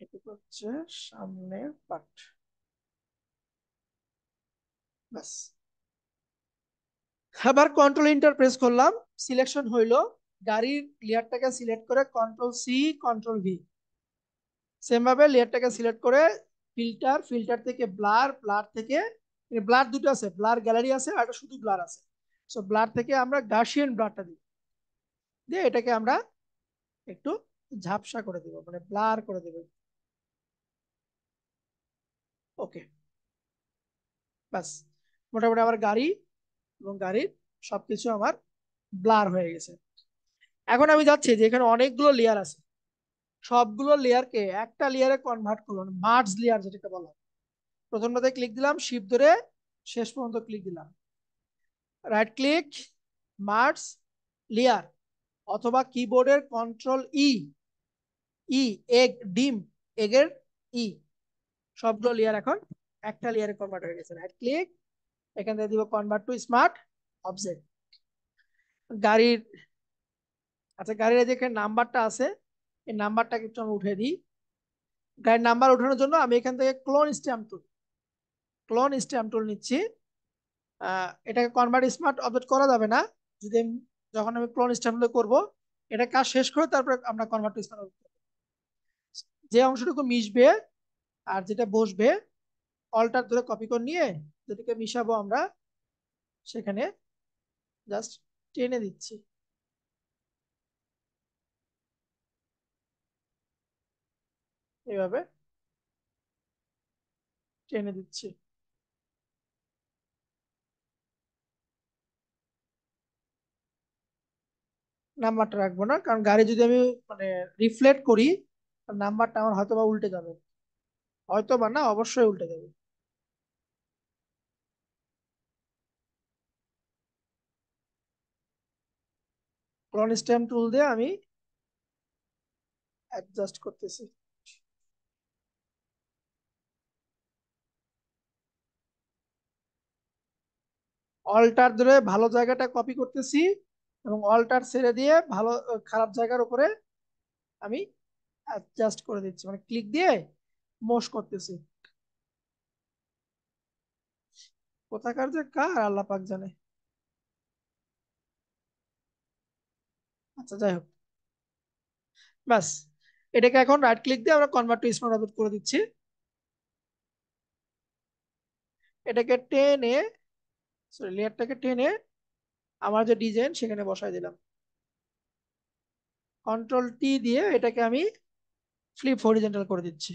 এটা হচ্ছে সামনের পার্ট। ব্যাস, আবার কন্ট্রোল ইন্টার প্রেস করলাম, সিলেকশন হইলো। গাড়ির লেয়ারটাকে সিলেক্ট করে control C control V, same ভাবে লেয়ারটাকে সিলেক্ট করে ফিল্টার, ফিল্টার থেকে ব্লার, ব্লার থেকে ব্লার দুটো আছে, ব্লার গ্যালারি আছে আর একটা শুধু ব্লার আছে। সো ব্লার থেকে আমরা গাসিয়ান ব্লারটা দিই, দিয়ে এটাকে আমরা একটু ঝাপসা করে দিব, মানে ব্লার করে দেব। ওকে, ব্যাস, মোটামুটি আমার গাড়ি এবং গাড়ির সবকিছু আমার ব্লার হয়ে গেছে। এখন আমি যাচ্ছি যে এখানে অনেকগুলো লেয়ার আছে, সবগুলো লেয়ারকে একটা লেয়ারে কনভার্ট করলো, মার্জ লেয়ার যেটাকে বলা হয়। প্রথমটাতে ক্লিক দিলাম, শিফট ধরে শেষ পর্যন্ত ক্লিক দিলাম, রাইট ক্লিক, মার্জ লেয়ার, অথবা কিবোর্ডের কন্ট্রোল ই, ই এগ ডিম, এগের ই, সবগুলো লেয়ার এখন একটা লেয়ারে কনভার্ট হয়ে গেছে। রাইট ক্লিক, এখান থেকে দিব কনভার্ট টু স্মার্ট অবজেক্ট। গাড়ির, আচ্ছা গাড়ির যেখানে নাম্বারটা আছে এই নাম্বারটাকে একটু আমি উঠে দিই। গাড়ির নাম্বার ওঠানোর জন্য আমি এখান থেকে ক্লোন স্ট্যাম্প টুল নিচ্ছি। এটাকে কনভার্ট স্মার্ট অবজেক্ট করা যাবে না, যদি যখন আমি ক্লোন স্ট্যাম্প টুল করবো, এটা কাজ শেষ করে তারপরে আমরা কনভার্ট টু স্মার্ট অবজেক্ট, যে অংশটুকু মিশবে আর যেটা বসবে অল্টার ধরে কপি করে নিয়ে যেটাকে মিশাবো আমরা সেখানে জাস্ট টেনে দিচ্ছি, এইভাবে টেনে দিচ্ছি। নাম্বারটা রাখবো না, কারণ গাড়ি যদি আমি মানে রিফ্লেক্ট করি নাম্বারটা আমার হয়তো বা উল্টে যাবে, হয়তো বা না অবশ্যই উল্টে যাবে। ক্লোন স্ট্যাম্প টুল দিয়ে আমি অ্যাডজাস্ট করতেছি। অল্টার ধরে ভালো জায়গাটা কপি করতেছি এবং অল্টার ছেড়ে দিয়ে ভালো খারাপ জায়গার উপরে আমি অ্যাডজাস্ট করে দিচ্ছি, মানে ক্লিক দিয়ে মোশ করতেছি। কোথাকার যে কার আল্লাহ পাক জানে। আচ্ছা যাই হোক, ব্যাস এটাকে এখন রাইট ক্লিক দিয়ে আমরা কনভার্ট টু স্মার্ট অবজেক্ট করে দিচ্ছি। এটাকে টেনে, সরি লেয়ারটাকে টেনে আমার যে ডিজাইন সেখানে বসাই দিলাম, কন্ট্রোল টি দিয়ে এটাকে আমি ফ্লিপ হরিজন্টাল করে দিচ্ছি।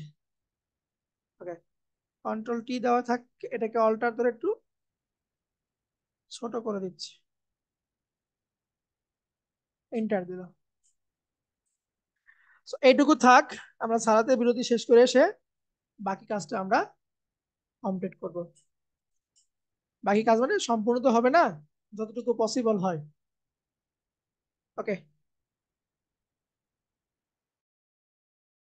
ওকে, কন্ট্রোল টি দেওয়া থাক, এটাকে অল্টার ধরে একটু ছোট করে দিচ্ছি, এন্টার দিলাম। So, এইটুকু থাক, আমরা সারাতে বিরতি শেষ করে এসে বাকি কাজটা আমরা কমপ্লিট করব। বাকি কাজ মানে সম্পূর্ণ তো হবে না, যতটুকু পসিবল হয়। ওকে।